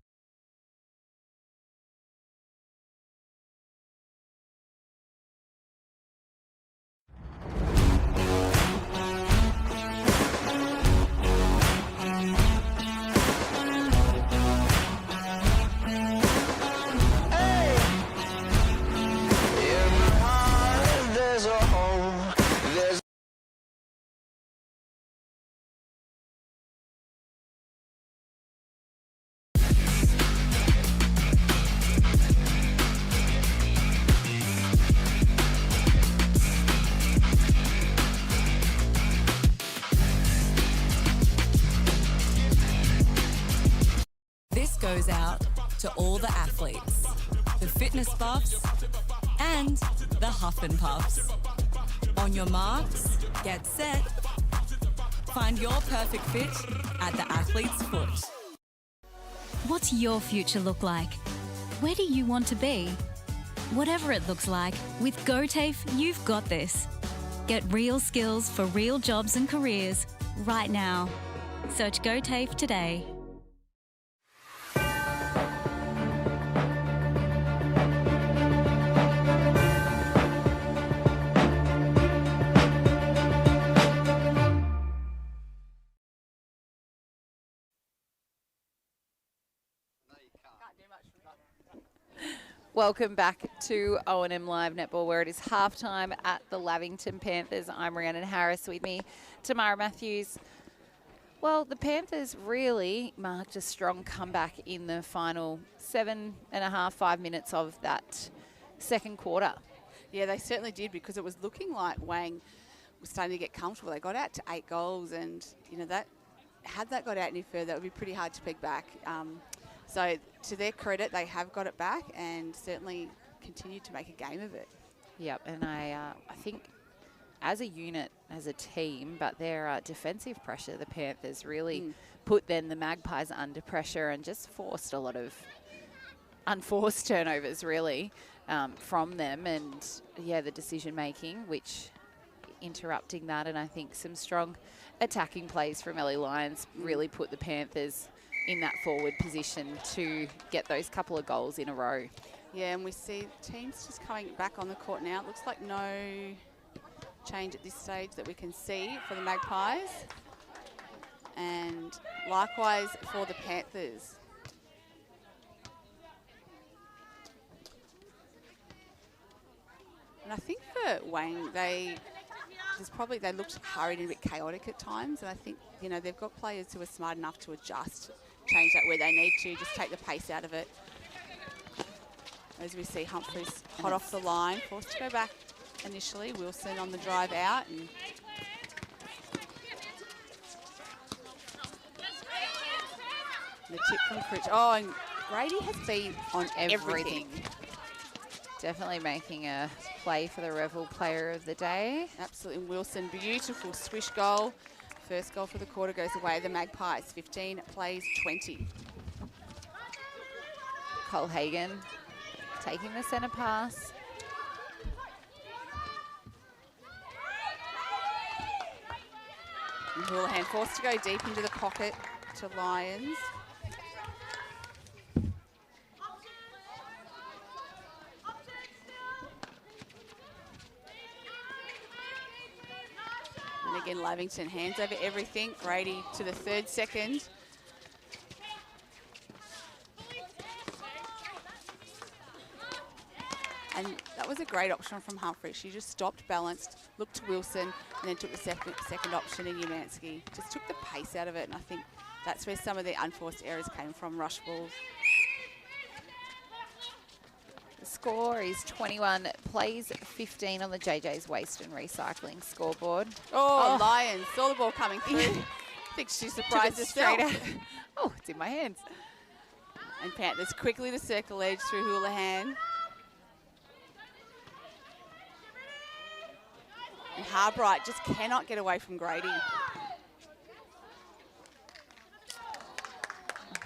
This goes out to all the athletes, the fitness buffs, and the huff and puffs. On your marks, get set. Find your perfect fit at the athlete's foot. What's your future look like? Where do you want to be? Whatever it looks like, with GoTAFE, you've got this. Get real skills for real jobs and careers right now. Search GoTAFE today. Welcome back to O&M Live Netball, where it is halftime at the Lavington Panthers. I'm Rhiannon Harris, with me, Tamara Matthews. Well, the Panthers really marked a strong comeback in the final 7.5, 5 minutes of that second quarter. Yeah, they certainly did, because it was looking like Wang was starting to get comfortable. They got out to 8 goals, and you know that had that got out any further, it would be pretty hard to peg back. So to their credit, they have got it back and certainly continued to make a game of it. Yep, and I think as a unit, as a team, but their defensive pressure, the Panthers really put then the Magpies under pressure and just forced a lot of unforced turnovers really from them. And yeah, the decision making, which interrupting that, and I think some strong attacking plays from Ellie Lyons really put the Panthers in that forward position to get those couple of goals in a row. Yeah, and we see teams just coming back on the court now. It looks like no change at this stage that we can see for the Magpies. And likewise for the Panthers. And I think for Wang, they looked hurried and a bit chaotic at times. And I think, you know, they've got players who are smart enough to adjust, change that where they need to, just take the pace out of it. As we see Humphries hot off the line, forced to go back initially. Wilson on the drive out. And the tip from Critch. Oh, and Grady has been on everything. Definitely making a play for the Revel Player of the Day. Absolutely. Wilson, beautiful swish goal. First goal for the quarter goes away. The Magpies, 15 plays 20. Cole Hagan taking the centre pass. And Houlihan forced to go deep into the pocket to Lyons. And again, Lavington hands over everything. Grady to the third second. And that was a great option from Humphrey. She just stopped, balanced, looked to Wilson, and then took the second option in Umansky. Just took the pace out of it, and I think that's where some of the unforced errors came from, rush balls. The score is 21 plays 15 on the JJ's Waste and Recycling scoreboard. Oh, Lyons saw the ball coming through. I think she surprised herself. Oh, it's in my hands. And Panthers quickly to circle edge through Houlihan. And Harbright just cannot get away from Grady.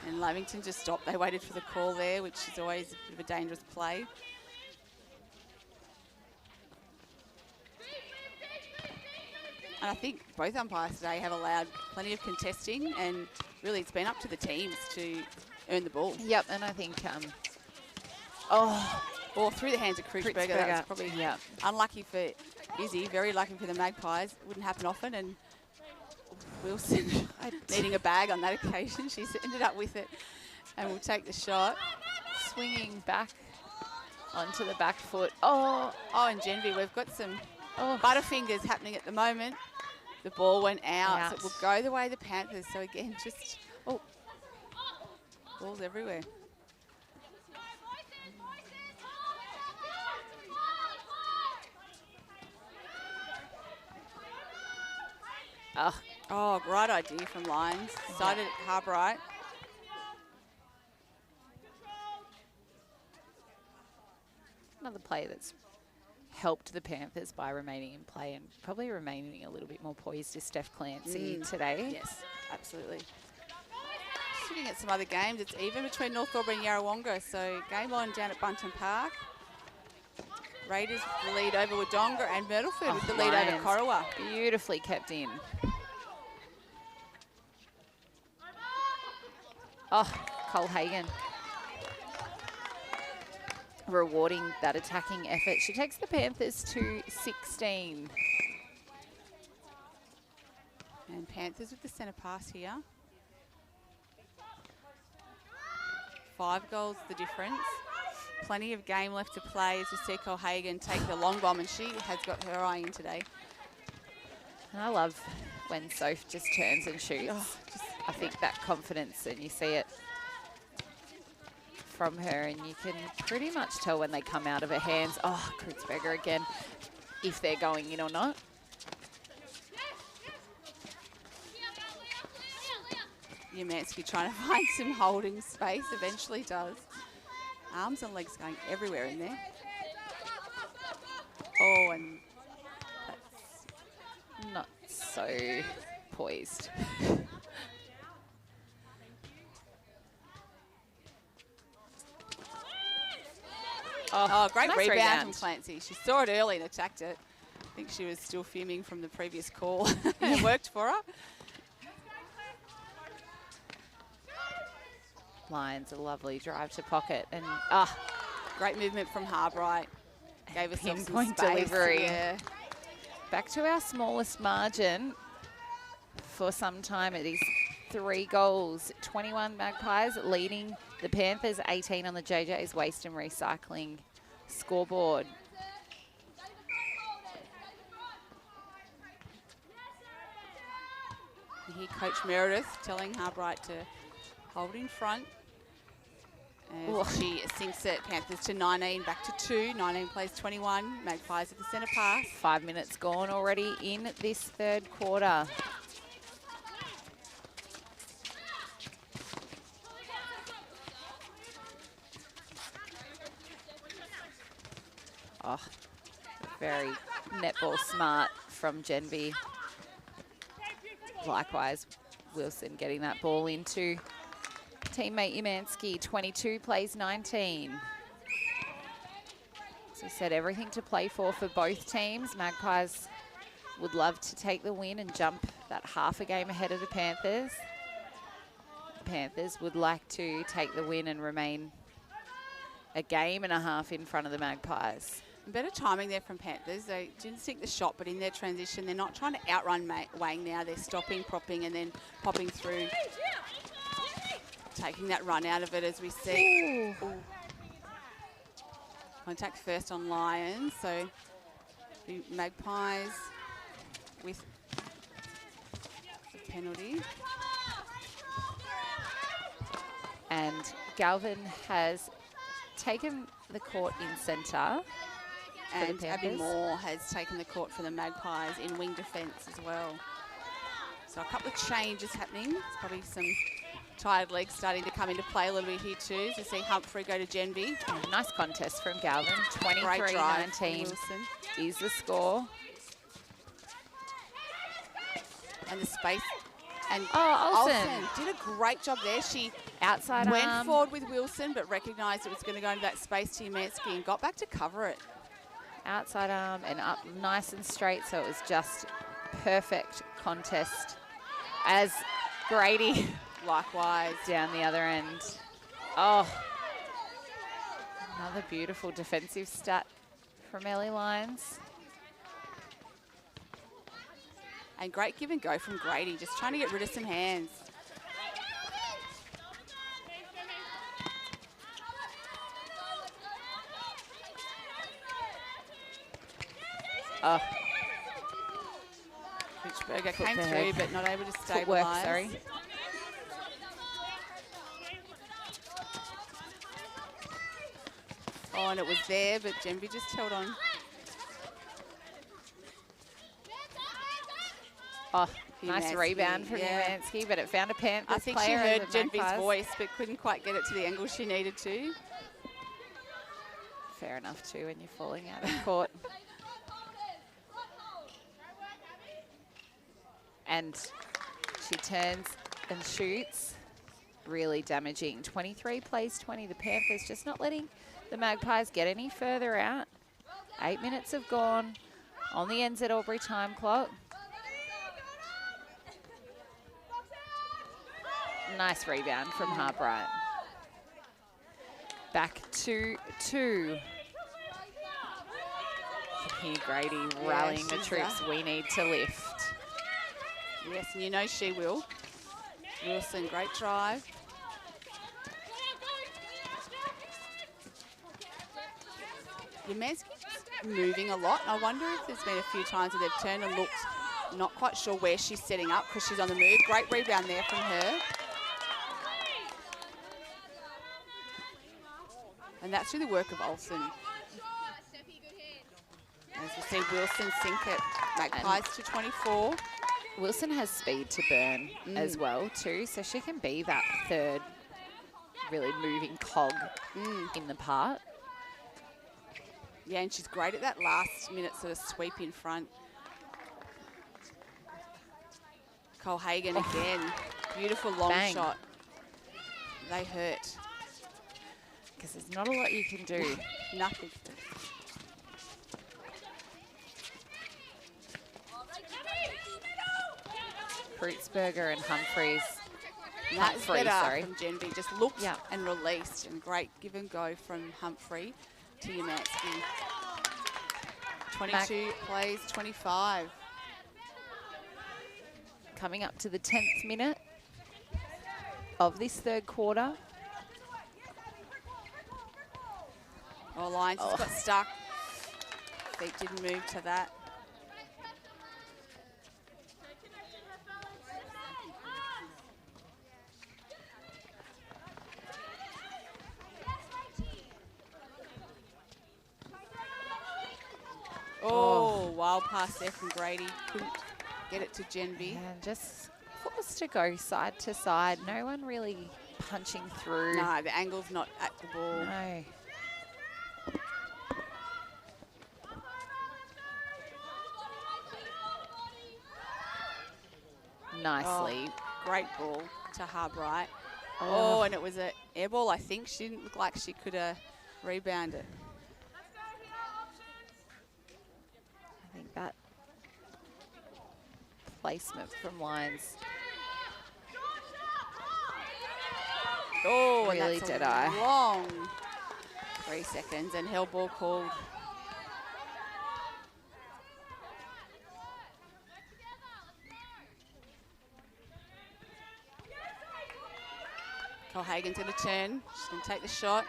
And Lavington just stopped. They waited for the call there, which is always a bit of a dangerous play. And I think both umpires today have allowed plenty of contesting, and really it's been up to the teams to earn the ball. Yep, and I think, or through the hands of Kritzberger. That's probably unlucky for Izzy, very lucky for the Magpies. Wouldn't happen often, and Wilson needing a bag on that occasion. She's ended up with it and will take the shot. Swinging back onto the back foot. Oh, and Genvi, we've got some butterfingers happening at the moment. The ball went out, so it will go the way of the Panthers. So again, just, balls everywhere. Oh, great idea from Lyons. Sighted at Harbright. Another play that's helped the Panthers by remaining in play and probably remaining a little bit more poised is Steph Clancy today. Yes, absolutely. Just looking at some other games, it's even between North Albury and Yarrawonga. So game on down at Bunton Park. Raiders with the lead over Wodonga, and Myrtleford with the lead over Corowa. Beautifully kept in. Oh, Cole Hagan. Rewarding that attacking effort. She takes the Panthers to 16. And Panthers with the centre pass here. 5 goals the difference. Plenty of game left to play as we see Cole Hagan take the long bomb, and she has got her eye in today. And I love when Soph just turns and shoots. I think that confidence, and you see it from her, and you can pretty much tell when they come out of her hands. Oh, Kritzberger again, if they're going in or not. Umansky trying to find some holding space, eventually does. Arms and legs going everywhere in there. Oh, and that's Not so poised. oh, great nice rebound from Clancy. She saw it early and attacked it. I think she was still fuming from the previous call. It worked for her. Lions, a lovely drive to pocket. And Great movement from Harbright. Gave us some pinpoint space. delivery. Yeah. Back to our smallest margin for some time. It is 3 goals. 21 Magpies leading the Panthers, 18 on the JJ's Waste and Recycling scoreboard. You hear Coach Meredith telling Harbright to hold in front. And she sinks it, Panthers to 19, back to 2. 19 plays 21. Magpies at the centre pass. 5 minutes gone already in this third quarter. Oh, very netball smart from Genby. Likewise, Wilson getting that ball into teammate Umansky. 22 plays 19. As we said, everything to play for both teams. Magpies would love to take the win and jump that half a game ahead of the Panthers. The Panthers would like to take the win and remain a game and a half in front of the Magpies. Better timing there from Panthers. They didn't sink the shot, but in their transition, they're not trying to outrun Wang now. They're stopping, propping, and then popping through. Taking that run out of it, as we see. Ooh. Contact first on Lions. So the Magpies with the penalty. And Galvin has taken the court in centre. And Abby Moore has taken the court for the Magpies in wing defence as well. So a couple of changes happening. There's probably some tired legs starting to come into play a little bit here too. So see Humphrey go to Genby. Nice contest from Galvin. 23-19 is the score. And the space. And Olsen did a great job there. She outside went forward with Wilson, but recognised it was going to go into that space to Umansky and got back to cover it. Outside arm and up nice and straight, so it was just perfect contest as Grady likewise down the other end. Oh, another beautiful defensive stat from Ellie Lyons. And great give and go from Grady, just trying to get rid of some hands. Oh, Richburger came through, but not able to stabilise. Footwork, sorry. Oh, and it was there, but Genby just held on. Oh, nice rebound from Umansky, but it found a Panthers I think she player. heard Genby's voice, but couldn't quite get it to the angle she needed to. Fair enough too when you're falling out of court. And she turns and shoots. Really damaging. 23 plays 20. The Panthers just not letting the Magpies get any further out. 8 minutes have gone on the NZ Albury time clock. Nice rebound from Harbright. Back to 2. Here Grady rallying the troops. We need to lift. Yes, and you know she will. Wilson, great drive. Umansky's moving a lot. I wonder if there's been a few times that they've turned and looked, not quite sure where she's setting up because she's on the move. Great rebound there from her. And that's through the work of Olsen. As we see Wilson sink it. Magpies to 24. Wilson has speed to burn as well too, so she can be that third really moving cog in the part. Yeah, and she's great at that last minute sort of sweep in front. Colhagen again. Beautiful long Bang. shot. They hurt. Because there's not a lot you can do. Nothing. Kreutzberger and Humphreys. That's Humphrey, better sorry. from Genby. Just looked Yeah. and released. And great give and go from Humphrey to Umansky. 22 plays 25. Coming up to the 10th minute of this third quarter. Oh, Lyons just got stuck. Feet didn't move to that. Oh, wild pass there from Grady. Couldn't get it to Genby. And just forced to go side to side. No one really punching through. No, the angle's not at the ball. No. Nicely. Oh, great ball to Harbright. Oh, and it was an air ball, I think. She didn't look like she could rebound it. I think that placement from Lyons. Oh, and Really that's a did I. long 3 seconds and held ball called. Colhagen's going to turn. She's going to take the shot.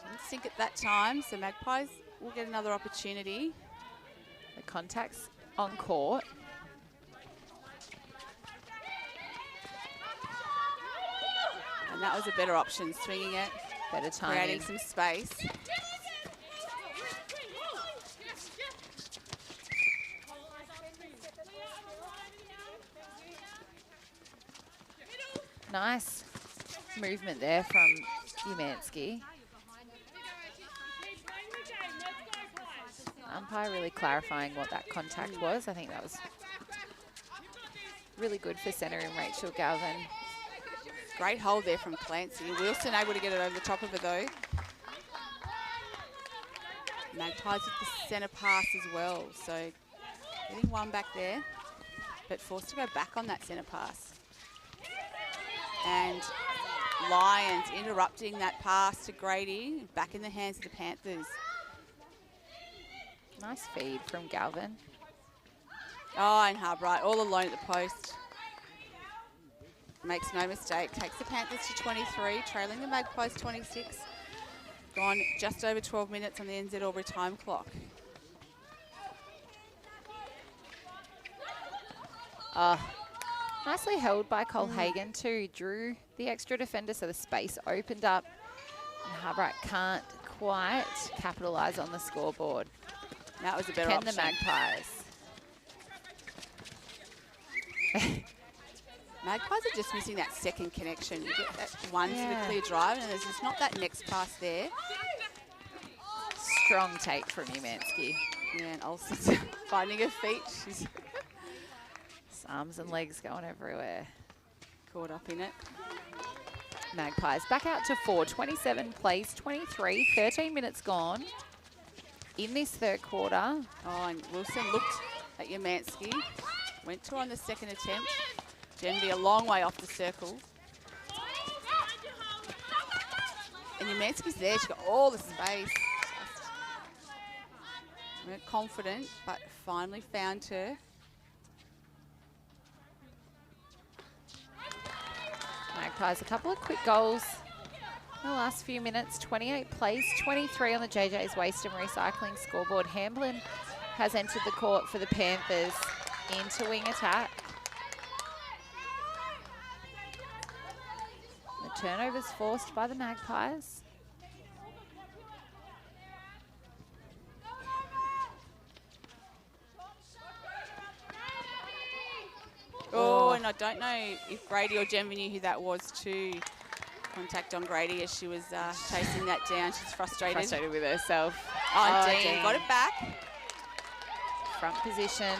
Didn't sink it that time, so Magpies will get another opportunity. The contacts on court. And that was a better option, swinging it, Better timing. creating some space. Nice movement there from Umansky. Umpire really clarifying what that contact was. I think that was really good for centre and Rachel Galvin. Great hold there from Clancy. Wilson able to get it over the top of it though. Magpies with the centre pass as well. So getting one back there, but forced to go back on that centre pass. And Lyons interrupting that pass to Grady, back in the hands of the Panthers. Nice feed from Galvin. Oh, and Harbright all alone at the post. Makes no mistake. Takes the Panthers to 23, trailing the Magpies 26. Gone just over 12 minutes on the NZ Albury time clock. Nicely held by Colhagen too. Drew the extra defender, so the space opened up. And Harbright can't quite capitalise on the scoreboard. That was a better Can option. the Magpies? Magpies are just missing that second connection. You get that one to the clear drive, and there's just not that next pass there. Strong take from Umansky. Yeah, and Olsen's finding her feet. She's Arms and legs going everywhere. caught up in it. Magpies back out to 4. 27 plays 23. 13 minutes gone in this third quarter. Oh, and Wilson looked at Umansky. Went to her on the second attempt. Genby a long way off the circle. And Umansky's there. She's got all the space. Weren't confident, but finally found her. Magpies, a couple of quick goals in the last few minutes. 28 plays, 23 on the JJ's Waste and Recycling scoreboard. Hamblin has entered the court for the Panthers into wing attack. The turnover's forced by the Magpies. I don't know if Grady or Gemma knew who that was too. Contact on Grady as she was chasing that down. She's frustrated. Frustrated with herself. Oh, Dean got it back. Front position.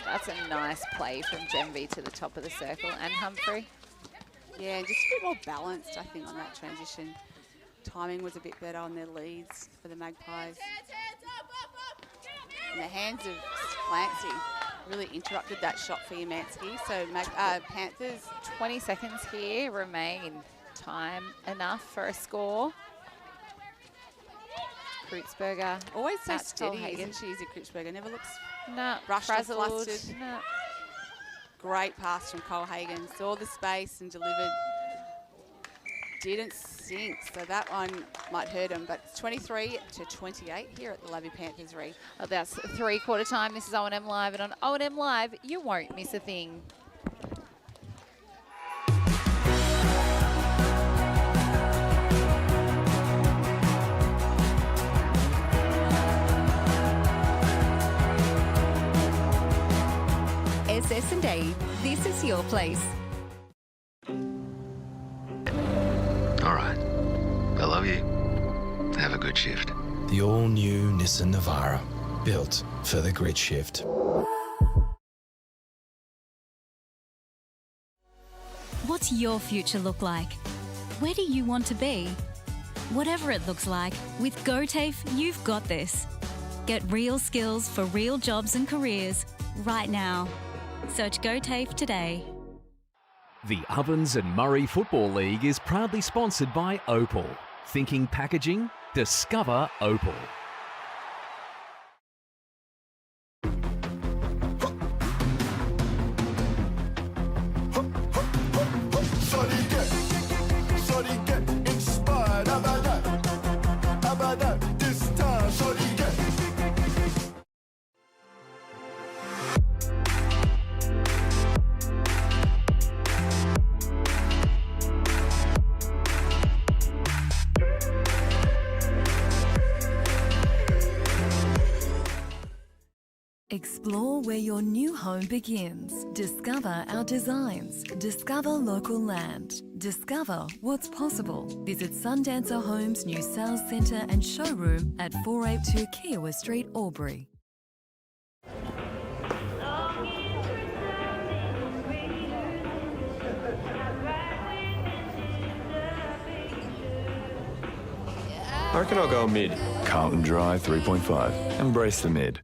That's a nice play from Gemby to the top of the circle, and Humphrey. Yeah, and just a bit more balanced, I think, on that transition. Timing was a bit better on their leads for the Magpies. And the hands of Clancy really interrupted that shot for Umansky. So Panthers. 20 seconds here remain. Time enough for a score. Kreutzberger. Always so That's steady, Colhagen. isn't she, Izzy Kreutzberger? Never looks Rushed or frazzled. flustered. No. Great pass from Colhagen. Saw the space and delivered. Didn't sink, so that one might hurt him. But it's 23-28 here at the Lavie Panthers Re. Well, that's three-quarter time. This is O&M Live, and on O&M Live, you won't miss a thing. SS&A, this is your place. All right. I love you. Have a good shift. The all-new Nissan Navara, built for the grid shift. What's your future look like? Where do you want to be? Whatever it looks like, with GoTAFE, you've got this. Get real skills for real jobs and careers right now. Search GoTAFE today. The Ovens and Murray Football League is proudly sponsored by Opal. Thinking packaging? Discover Opal. Explore where your new home begins. Discover our designs. Discover local land. Discover what's possible. Visit Sundancer Homes' new sales centre and showroom at 482 Kiowa Street, Albury. I reckon I'll go mid. Carlton Dry 3.5. Embrace the mid.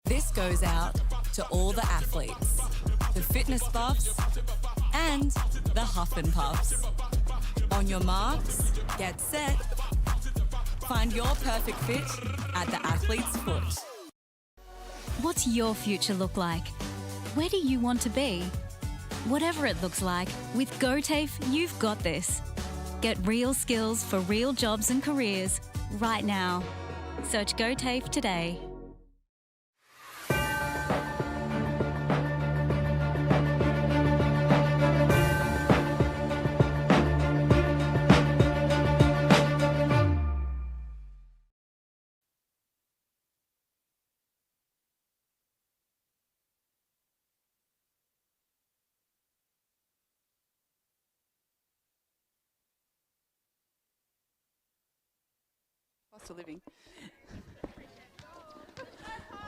This goes out to all the athletes, the fitness buffs, and the huff and puffs. On your marks, get set. Find your perfect fit at the athlete's foot. What's your future look like? Where do you want to be? Whatever it looks like, with GoTAFE, you've got this. Get real skills for real jobs and careers right now. Search GoTAFE today. Cost of living.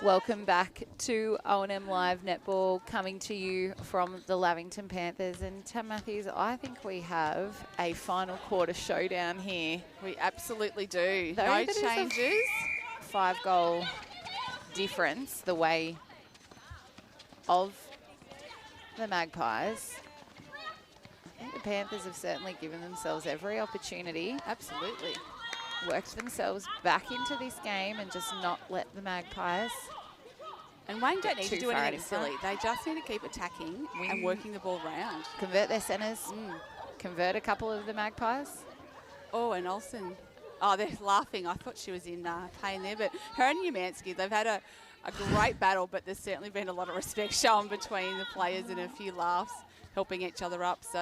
Welcome back to O&M Live Netball, coming to you from the Lavington Panthers. And Tam Matthews, I think we have a final quarter showdown here. We absolutely do. Though No that is a changes. 5-goal difference the way of the Magpies. I think the Panthers have certainly given themselves every opportunity. Absolutely. Worked themselves back into this game and just not let the Magpies. And Wayne don't need to too do far anything in front. silly. They just need to keep attacking and working the ball round. Convert their centres, convert a couple of the Magpies. Oh, and Olsen. Oh, they're laughing. I thought she was in pain there. But her and Umansky, they've had a great battle, but there's certainly been a lot of respect shown between the players and a few laughs, helping each other up. So,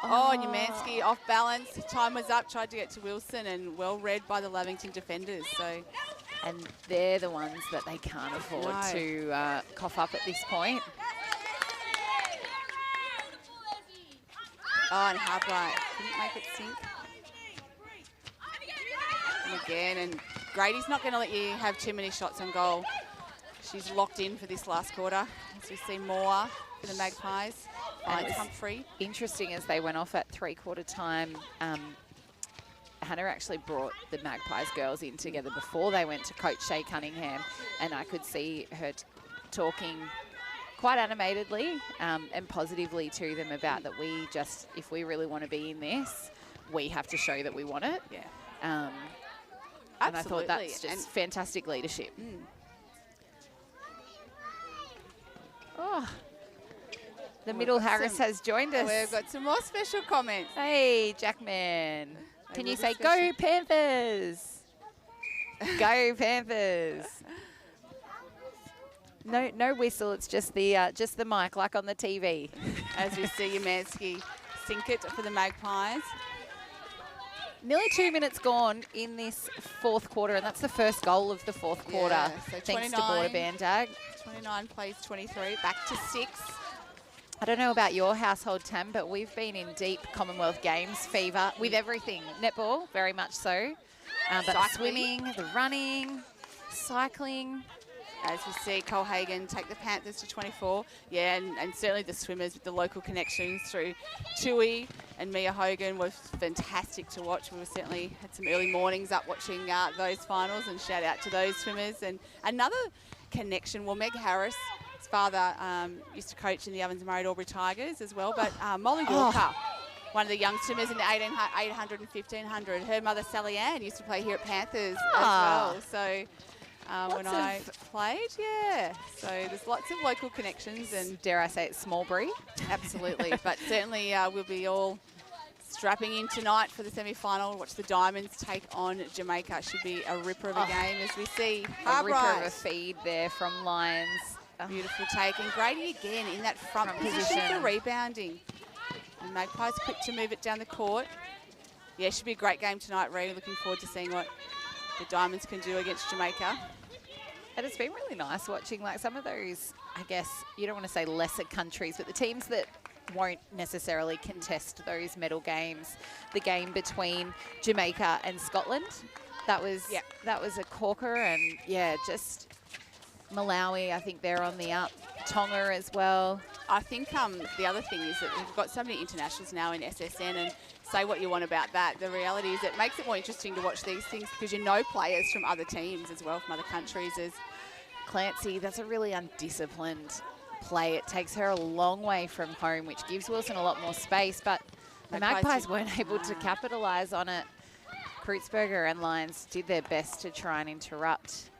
and Umansky off balance. Time was up, tried to get to Wilson, and well read by the Lavington defenders. So, And they're the ones that they can't afford to cough up at this point. Oh, and Harbright couldn't make it sink. And again, and Grady's not going to let you have too many shots on goal. She's locked in for this last quarter. As we see more for the Magpies. And Finds Humphrey. Interesting, as they went off at three-quarter time, Hannah actually brought the Magpies girls in together before they went to coach Shay Cunningham, and I could see her talking quite animatedly and positively to them about that we just, if we really want to be in this, we have to show that we want it. Yeah. And I thought that's just fantastic leadership. Oh, the middle Harris has joined us. We've got some more special comments. Hey, Jackman. Can will you be say, special. go Panthers? Go Panthers. No whistle, it's just the mic like on the TV. As we see Umansky sink it for the Magpies. Nearly 2 minutes gone in this fourth quarter, and that's the first goal of the fourth quarter, so thanks to 29. Border Bandag. 29 plays 23, back to 6. I don't know about your household, Tam, but we've been in deep Commonwealth Games fever with everything. Netball, very much so. But the Cycling. swimming, the running, cycling. As we see Cole Hagan take the Panthers to 24. Yeah, and certainly the swimmers with the local connections through Tui and Mia Hogan were fantastic to watch. We certainly had some early mornings up watching those finals, and shout out to those swimmers. And another connection, well, Meg Harris' father used to coach in the Ovens and Murray Albury Tigers as well, but Molly Walker, one of the young swimmers in the 800 and 1500. Her mother, Sally Ann, used to play here at Panthers as well. So when I played, so there's lots of local connections, and dare I say it's Smallbury? absolutely. But certainly we'll be all strapping in tonight for the semi-final. Watch the Diamonds take on Jamaica. Should be a ripper of a game, as we see. A ripper of a Harbright. feed there from Lions. Beautiful take. And Grady again in that front position for rebounding. And Magpies quick to move it down the court. Yeah, should be a great game tonight, Ree. Looking forward to seeing what the Diamonds can do against Jamaica. And it's been really nice watching like some of those, I guess, you don't want to say lesser countries, but the teams that won't necessarily contest those medal games. The game between Jamaica and Scotland, that was a corker, and just Malawi, I think they're on the up. Tonga as well. I think the other thing is that we've got so many internationals now in SSN, and say what you want about that. The reality is it makes it more interesting to watch these things because you know players from other teams as well, from other countries. As Clancy, that's a really undisciplined play. It takes her a long way from home, which gives Wilson a lot more space, but the Magpies weren't able to capitalise on it. Kreutzberger and Lions did their best to try and interrupt.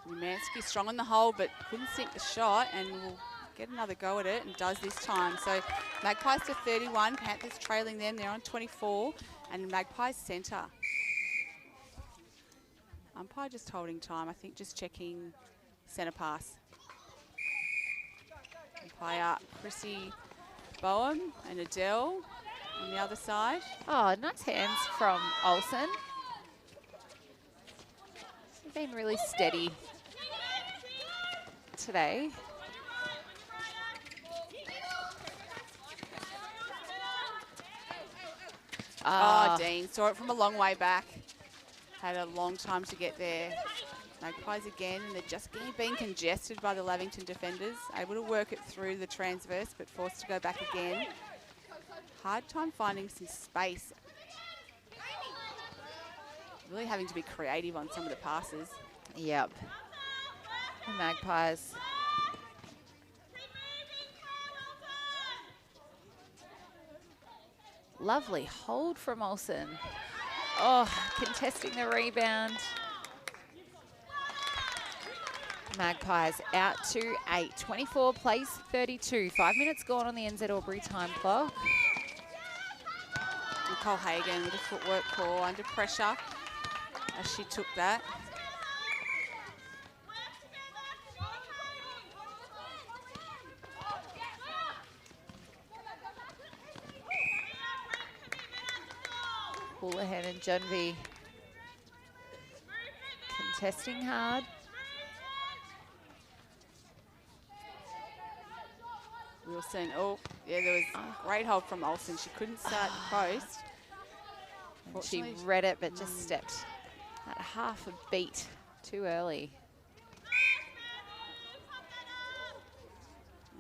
Umansky strong on the hole, but couldn't sink the shot, and will get another go at it, and does this time. So Magpies to 31, Panthers trailing them. They're on 24, and Magpies centre. Umpire just holding time. I think just checking centre pass. Umpire Chrissy Boehm and Adele on the other side. Oh, nice hands from Olsen. She's been really steady today. Oh, Dean saw it from a long way back. Had a long time to get there. Magpies again, and they're just being congested by the Lavington defenders. Able to work it through the transverse, but forced to go back again. Hard time finding some space. Really having to be creative on some of the passes. Yep. The Magpies. Lovely hold from Olsen. Oh, contesting the rebound. Magpies out to 8. 24 plays 32. 5 minutes gone on the NZ Albury time clock. Nicole Hagan with a footwork call under pressure as she took that. Houlihan and Junvey contesting hard. Wilson, oh, yeah, there was a great hold from Olsen. She couldn't start the post. She read it, but just stepped at half a beat too early.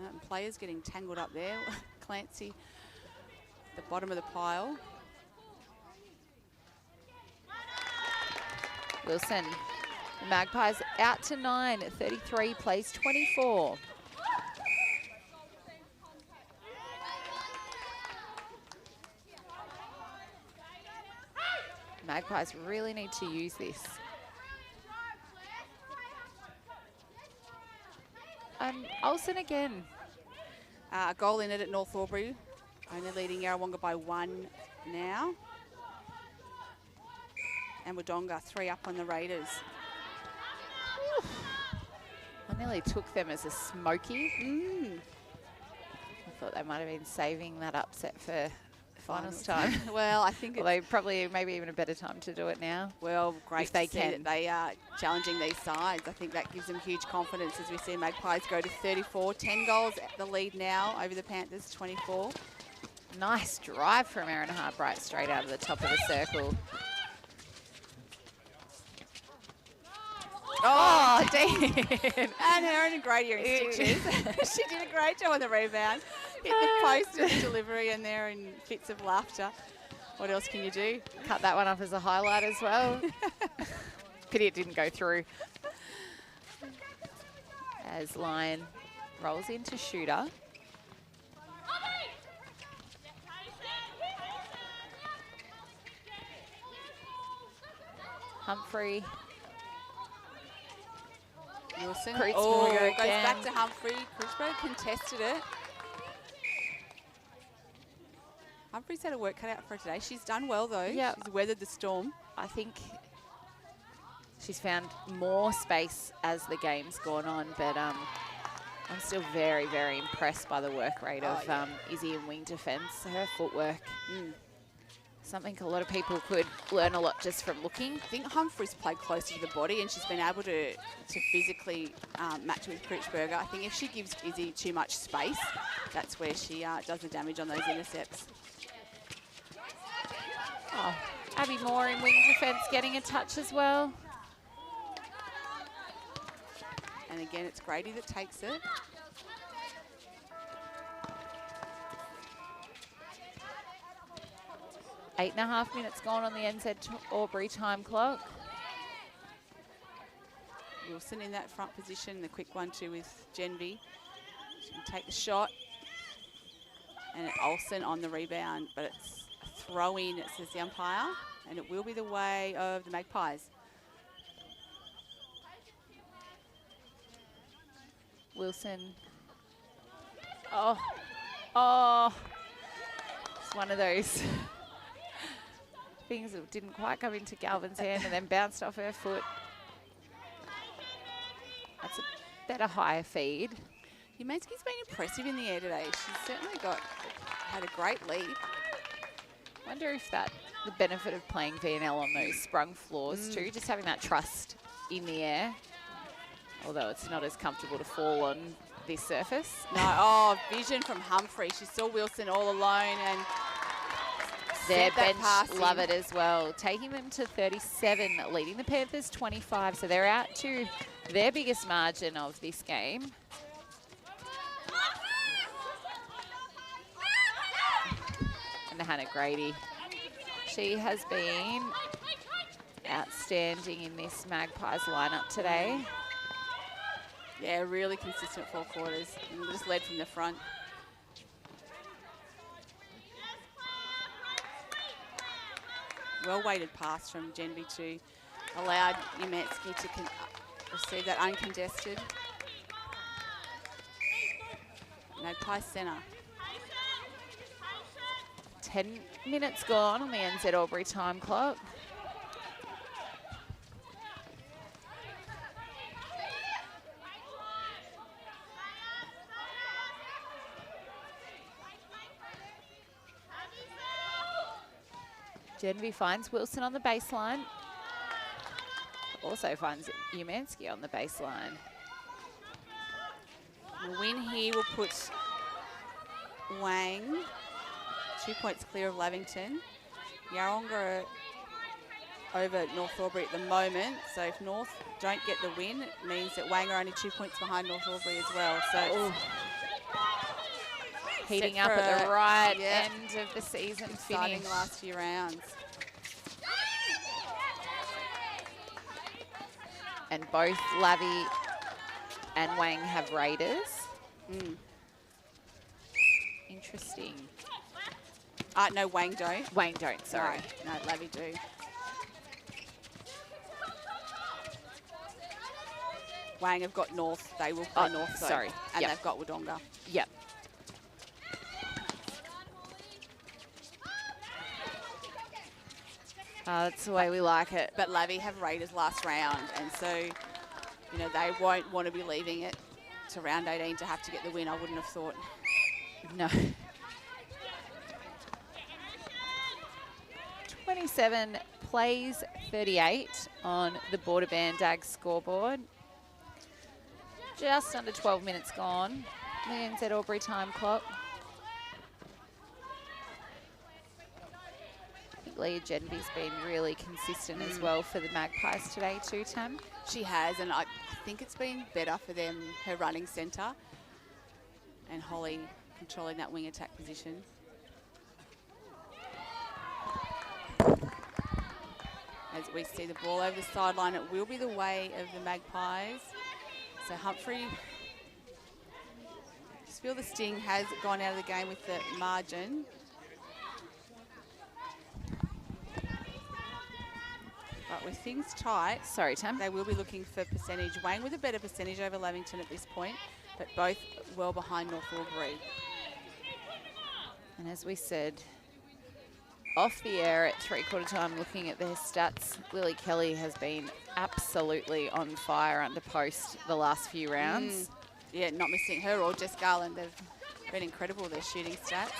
And players getting tangled up there. Clancy, the bottom of the pile. Wilson, the Magpies out to 9 at 33, plays 24. Magpies really need to use this. And Olsen again. A goal in it at North Albury. Only leading Yarrawonga by 1 now. And Wodonga 3 up on the Raiders. I nearly took them as a smoky. I thought they might have been saving that upset for finals time. Well, I think Although probably maybe even a better time to do it now. Well, great if they to see can. that they are challenging these sides. I think that gives them huge confidence as we see Magpies go to 34. 10 goals at the lead now over the Panthers, 24. Nice drive from Erin Harbright straight out of the top of the circle. Oh, Dean. And Erin and Grady are in stitches. She did a great job on the rebound. Hit the post of the delivery and they're in fits of laughter. What else can you do? Cut that one up as a highlight as well. Pity it didn't go through. As Lyon rolls into Shooter. Humphrey. Wilson. Kreutzberger goes again. back to Humphrey. Kreutzberger contested it. Humphrey's had a work cut out for her today. She's done well though. Yep. She's weathered the storm. I think she's found more space as the game's gone on, but I'm still very, very impressed by the work rate of Izzy in wing defence. Her footwork, something a lot of people could learn a lot just from looking. I think Humphrey's played closer to the body and she's been able to physically match with Kreutzberger. I think if she gives Izzy too much space, that's where she does the damage on those intercepts. Oh, Abby Moore in wing defence getting a touch as well. And again, it's Grady that takes it. Eight and a half minutes gone on the NZ Albury time clock. Wilson in that front position, the quick 1-2 with Genvy. She can take the shot. And Olsen on the rebound, but it's a throw in, it says the umpire, and it will be the way of the Magpies. Wilson. Oh. It's one of those things that didn't quite come into Galvin's hand and then bounced off her foot. That's a better higher feed. Umansky's been impressive in the air today. She's certainly had a great lead. Wonder if the benefit of playing VNL on those sprung floors too, just having that trust in the air. Although it's not as comfortable to fall on this surface. No, vision from Humphrey. She saw Wilson all alone and Their Sent that bench pass love in. it as well, taking them to 37, leading the Panthers 25. So they're out to their biggest margin of this game. And Hannah Grady, she has been outstanding in this Magpies lineup today. Yeah, really consistent 4 quarters. And just led from the front. Well-weighted pass from Genby to allowed Umansky to receive that uncontested. Magpie centre. 10 minutes gone on the NZ Albury time clock. Genby finds Wilson on the baseline. Also finds Umansky on the baseline. The win here will put Wang 2 points clear of Lavington. Yarrawonga over North Albury at the moment. So if North don't get the win, it means that Wang are only 2 points behind North Albury as well. So heating set up for at the right yeah, end of the season exciting finish. last few rounds. And both Lavi and Wang have Raiders. Interesting. No, Wang don't. Wang don't, sorry. No, Lavi do. Wang have got North. They will play North, though. Sorry. And Yep. they've got Wodonga. Yep. That's the way we like it. But Lavi have Raiders last round, and so, you know, they won't want to be leaving it to round 18 to have to get the win, I wouldn't have thought. No. 27 plays 38 on the Border Band DAG scoreboard. Just under 12 minutes gone. The NZ Albury time clock. I think Leah Genby's been really consistent as well for the Magpies today too, Tam. She has, and I think it's been better for them, her running centre, and Holly controlling that wing attack position. As we see the ball over the sideline, it will be the way of the Magpies. So Humphrey, just feel the sting has gone out of the game with the margin. But with things tight, Sorry, Tam. they will be looking for percentage. Wang with a better percentage over Lavington at this point, but both well behind North Albury. And as we said, off the air at three-quarter time, looking at their stats, Lily Kelly has been absolutely on fire under post the last few rounds. Yeah, not missing her or Jess Garland. They've been incredible, their shooting stats.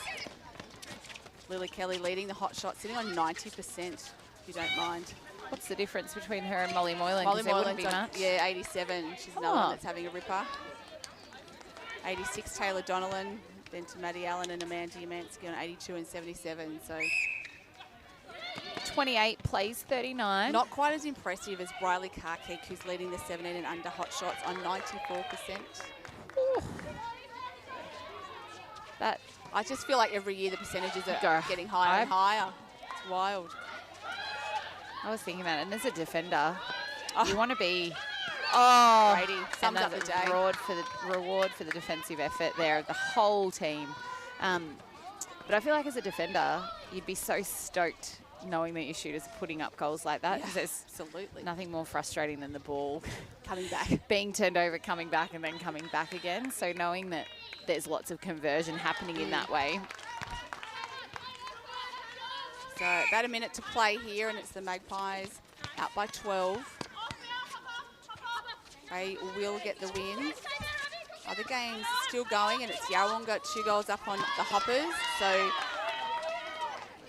Lily Kelly leading the hot shot, sitting on 90%, if you don't mind. What's the difference between her and Molly Moylan? Molly There wouldn't Moylan's be on, much. yeah, 87. She's another one that's having a ripper. 86, Taylor Donnellan. Then to Maddie Allen and Amanda Umansky on 82 and 77. So 28 plays 39. not quite as impressive as Briley Karkik, who's leading the 17 and under hot shots on 94%. Ooh. That I just feel like every year the percentages are Go getting higher and higher. It's wild. I was thinking about it, and as a defender, you want to be Brady sums and up the day. reward for the defensive effort there of the whole team. But I feel like as a defender, you'd be so stoked knowing that your shooters are putting up goals like that, because there's Absolutely. nothing more frustrating than the ball Coming back. being turned over, coming back, and then coming back again. So knowing that there's lots of conversion happening in that way. So about a minute to play here, and it's the Magpies out by 12. They will get the win. Other games still going, and it's Yarrawonga 2 goals up on the Hoppers. So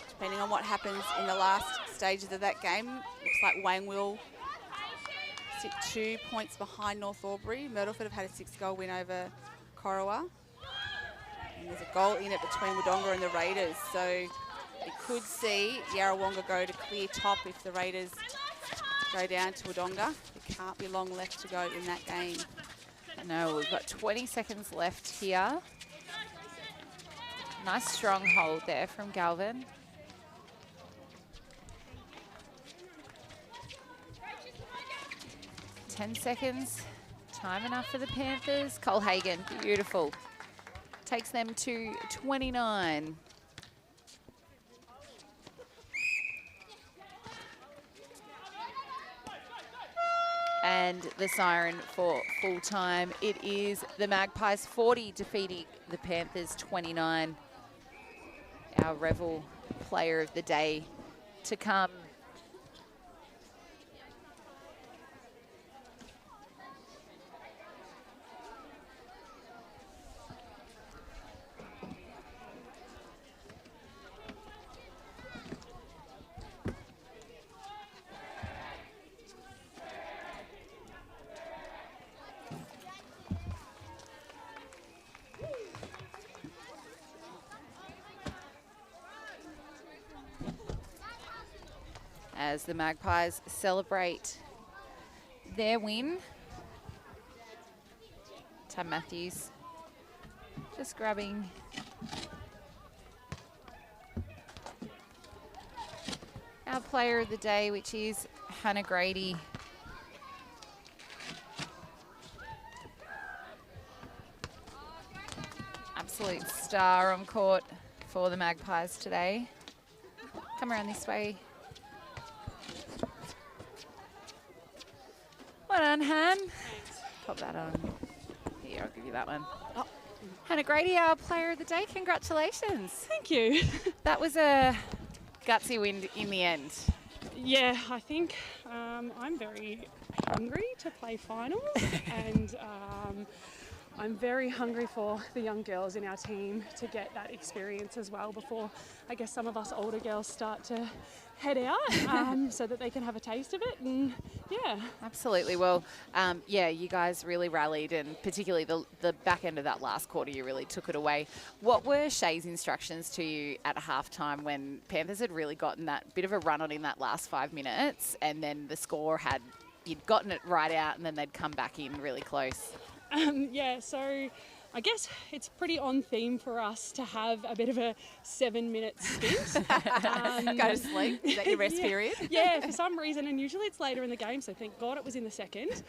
depending on what happens in the last stages of that game, looks like Wang will sit 2 points behind North Albury. Myrtleford have had a 6-goal win over Corowa. And there's a goal in it between Wodonga and the Raiders. So it could see Yarrawonga go to clear top if the Raiders go down to Wodonga. There can't be long left to go in that game. No, we've got 20 seconds left here. Nice strong hold there from Galvin. Ten seconds. Time enough for the Panthers. Cole Hagan, beautiful. Takes them to 29. And the siren for full time. It is the Magpies 40 defeating the Panthers 29. Our Revel player of the day to come. As the Magpies celebrate their win. Tam Matthews just grabbing our player of the day, which is Hannah Grady. Absolute star on court for the Magpies today. Come around this way. Well done, Han. Pop that on. Here, I'll give you that one. Oh. Hannah Grady, our player of the day. Congratulations. Thank you. That was a gutsy win in the end. Yeah, I think I'm very hungry to play finals and I'm very hungry for the young girls in our team to get that experience as well before I guess some of us older girls start to head out so that they can have a taste of it. And yeah. Absolutely. Well, yeah, you guys really rallied, and particularly the back end of that last quarter, you really took it away. What were Shay's instructions to you at halftime when Panthers had really gotten that bit of a run on in that last 5 minutes, and then the score had, you'd gotten it right out and then they'd come back in really close? Yeah, so I guess it's pretty on theme for us to have a bit of a 7-minute stint. Go to sleep. Is that your rest period? Yeah, for some reason, and usually it's later in the game, so thank God it was in the second.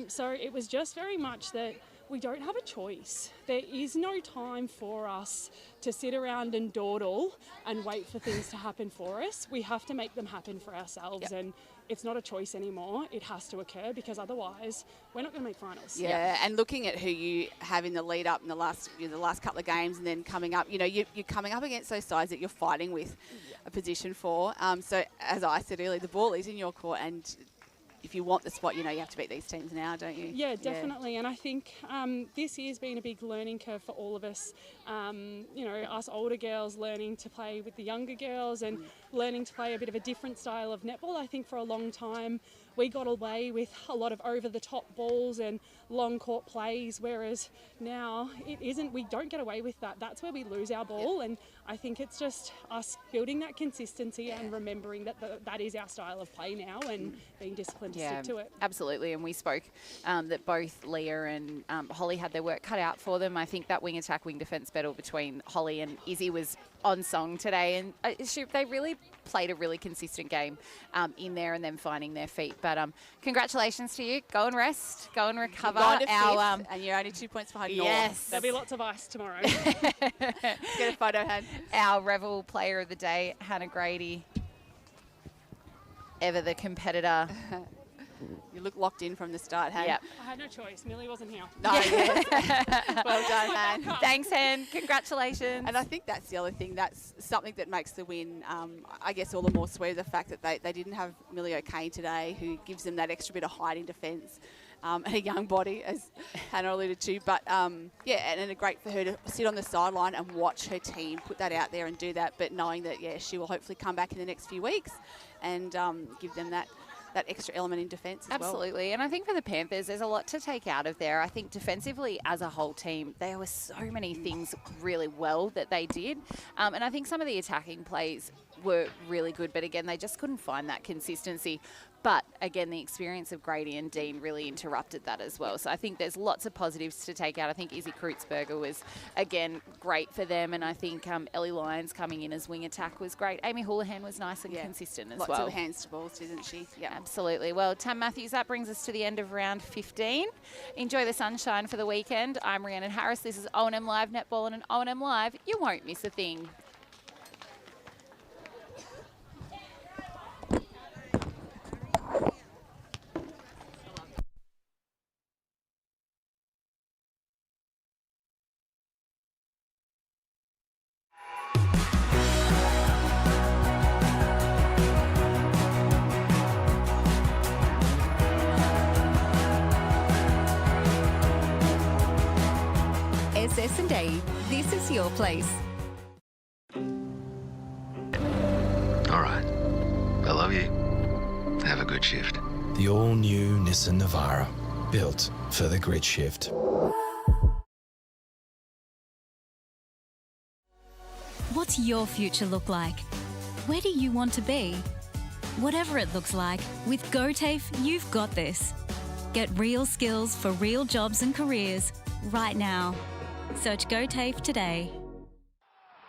So it was just very much that we don't have a choice. There is no time for us to sit around and dawdle and wait for things to happen for us. We have to make them happen for ourselves, and it's not a choice anymore. It has to occur because otherwise we're not going to make finals. Yeah, and looking at who you have in the lead up in the last couple of games, and then coming up, you're coming up against those sides that you're fighting with a position for. So as I said earlier, the ball is in your court, and if you want the spot, you have to beat these teams now, don't you? Yeah, definitely. Yeah. And I think this year's been a big learning curve for all of us. Us older girls learning to play with the younger girls and learning to play a bit of a different style of netball. I think for a long time we got away with a lot of over-the-top balls and long court plays, whereas now it isn't. We don't get away with that. That's where we lose our ball. And I think it's just us building that consistency and remembering that that is our style of play now, and being disciplined to stick to it. Absolutely. And we spoke that both Leah and Holly had their work cut out for them. I think that wing attack, wing defence battle between Holly and Izzy was on song today, and they really played a really consistent game in there and then finding their feet. But congratulations to you. Go and rest. Go and recover. And you're only 2 points behind North. Yes. There'll be lots of ice tomorrow. Get a photo, Han. Our Revel player of the day, Hannah Grady. Ever the competitor. You look locked in from the start, Han. Yep. I had no choice. Millie wasn't here. No, yes. Well done, Han. Thanks, Han. Congratulations. And I think that's the other thing. That's something that makes the win, I guess, all the more sweet, the fact that they didn't have Millie O'Kane today, who gives them that extra bit of height in defence. And a young body, as Hannah alluded to. But, and great for her to sit on the sideline and watch her team put that out there and do that, but knowing that, she will hopefully come back in the next few weeks and give them that that extra element in defence as well. Absolutely. And I think for the Panthers, there's a lot to take out of there. I think defensively as a whole team, there were so many things really well that they did. And I think some of the attacking plays were really good, but again, they just couldn't find that consistency. But again, the experience of Grady and Dean really interrupted that as well. So I think there's lots of positives to take out. I think Izzy Kreutzberger was, again, great for them. And I think Ellie Lyons coming in as wing attack was great. Amy Houlihan was nice and consistent as well. Lots of hands to balls, isn't she? Yeah, absolutely. Well, Tam Matthews, that brings us to the end of round 15. Enjoy the sunshine for the weekend. I'm Rhiannon Harris. This is O&M Live Netball, and on O&M Live, you won't miss a thing. SS&A, this is your place. All right. I love you. Have a good shift. The all-new Nissan Navara, built for the grid shift. What's your future look like? Where do you want to be? Whatever it looks like, with GoTAFE, you've got this. Get real skills for real jobs and careers right now. Search GoTAFE today.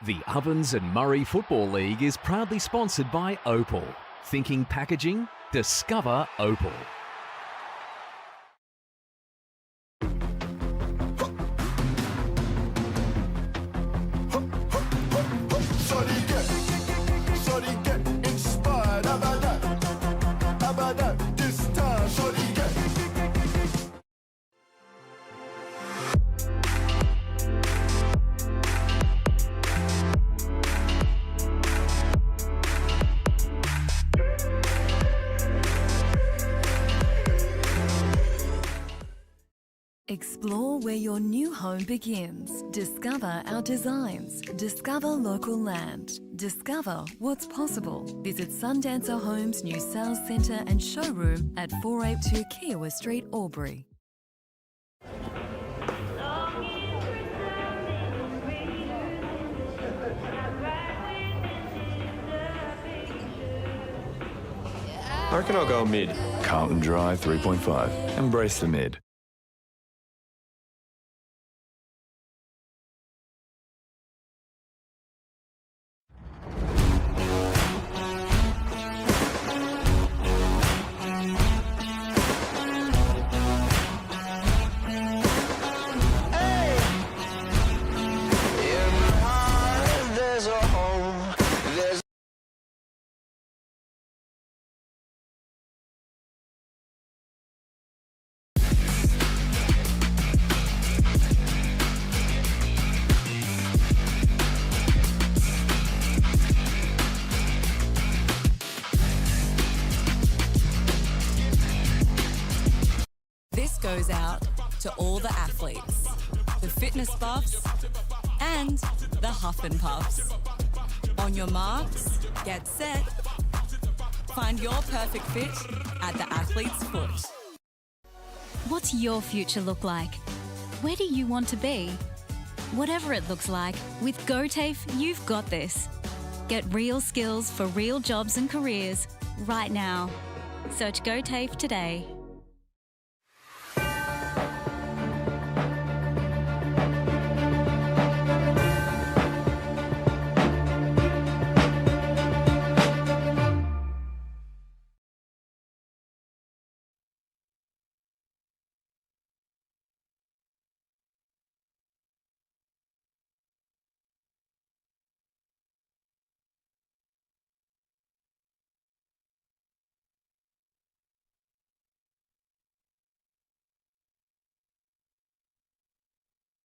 The Ovens and Murray Football League is proudly sponsored by Opal. Thinking packaging? Discover Opal. Explore where your new home begins. Discover our designs. Discover local land. Discover what's possible. Visit Sundancer Homes' new sales centre and showroom at 482 Kiowa Street, Albury. I reckon I'll go mid. Carlton Drive 3.5. Embrace the mid. This goes out to all the athletes, the fitness buffs, and the huff and puffs. On your marks, get set. Find your perfect fit at the athlete's foot. What's your future look like? Where do you want to be? Whatever it looks like, with GoTAFE, you've got this. Get real skills for real jobs and careers right now. Search GoTAFE today.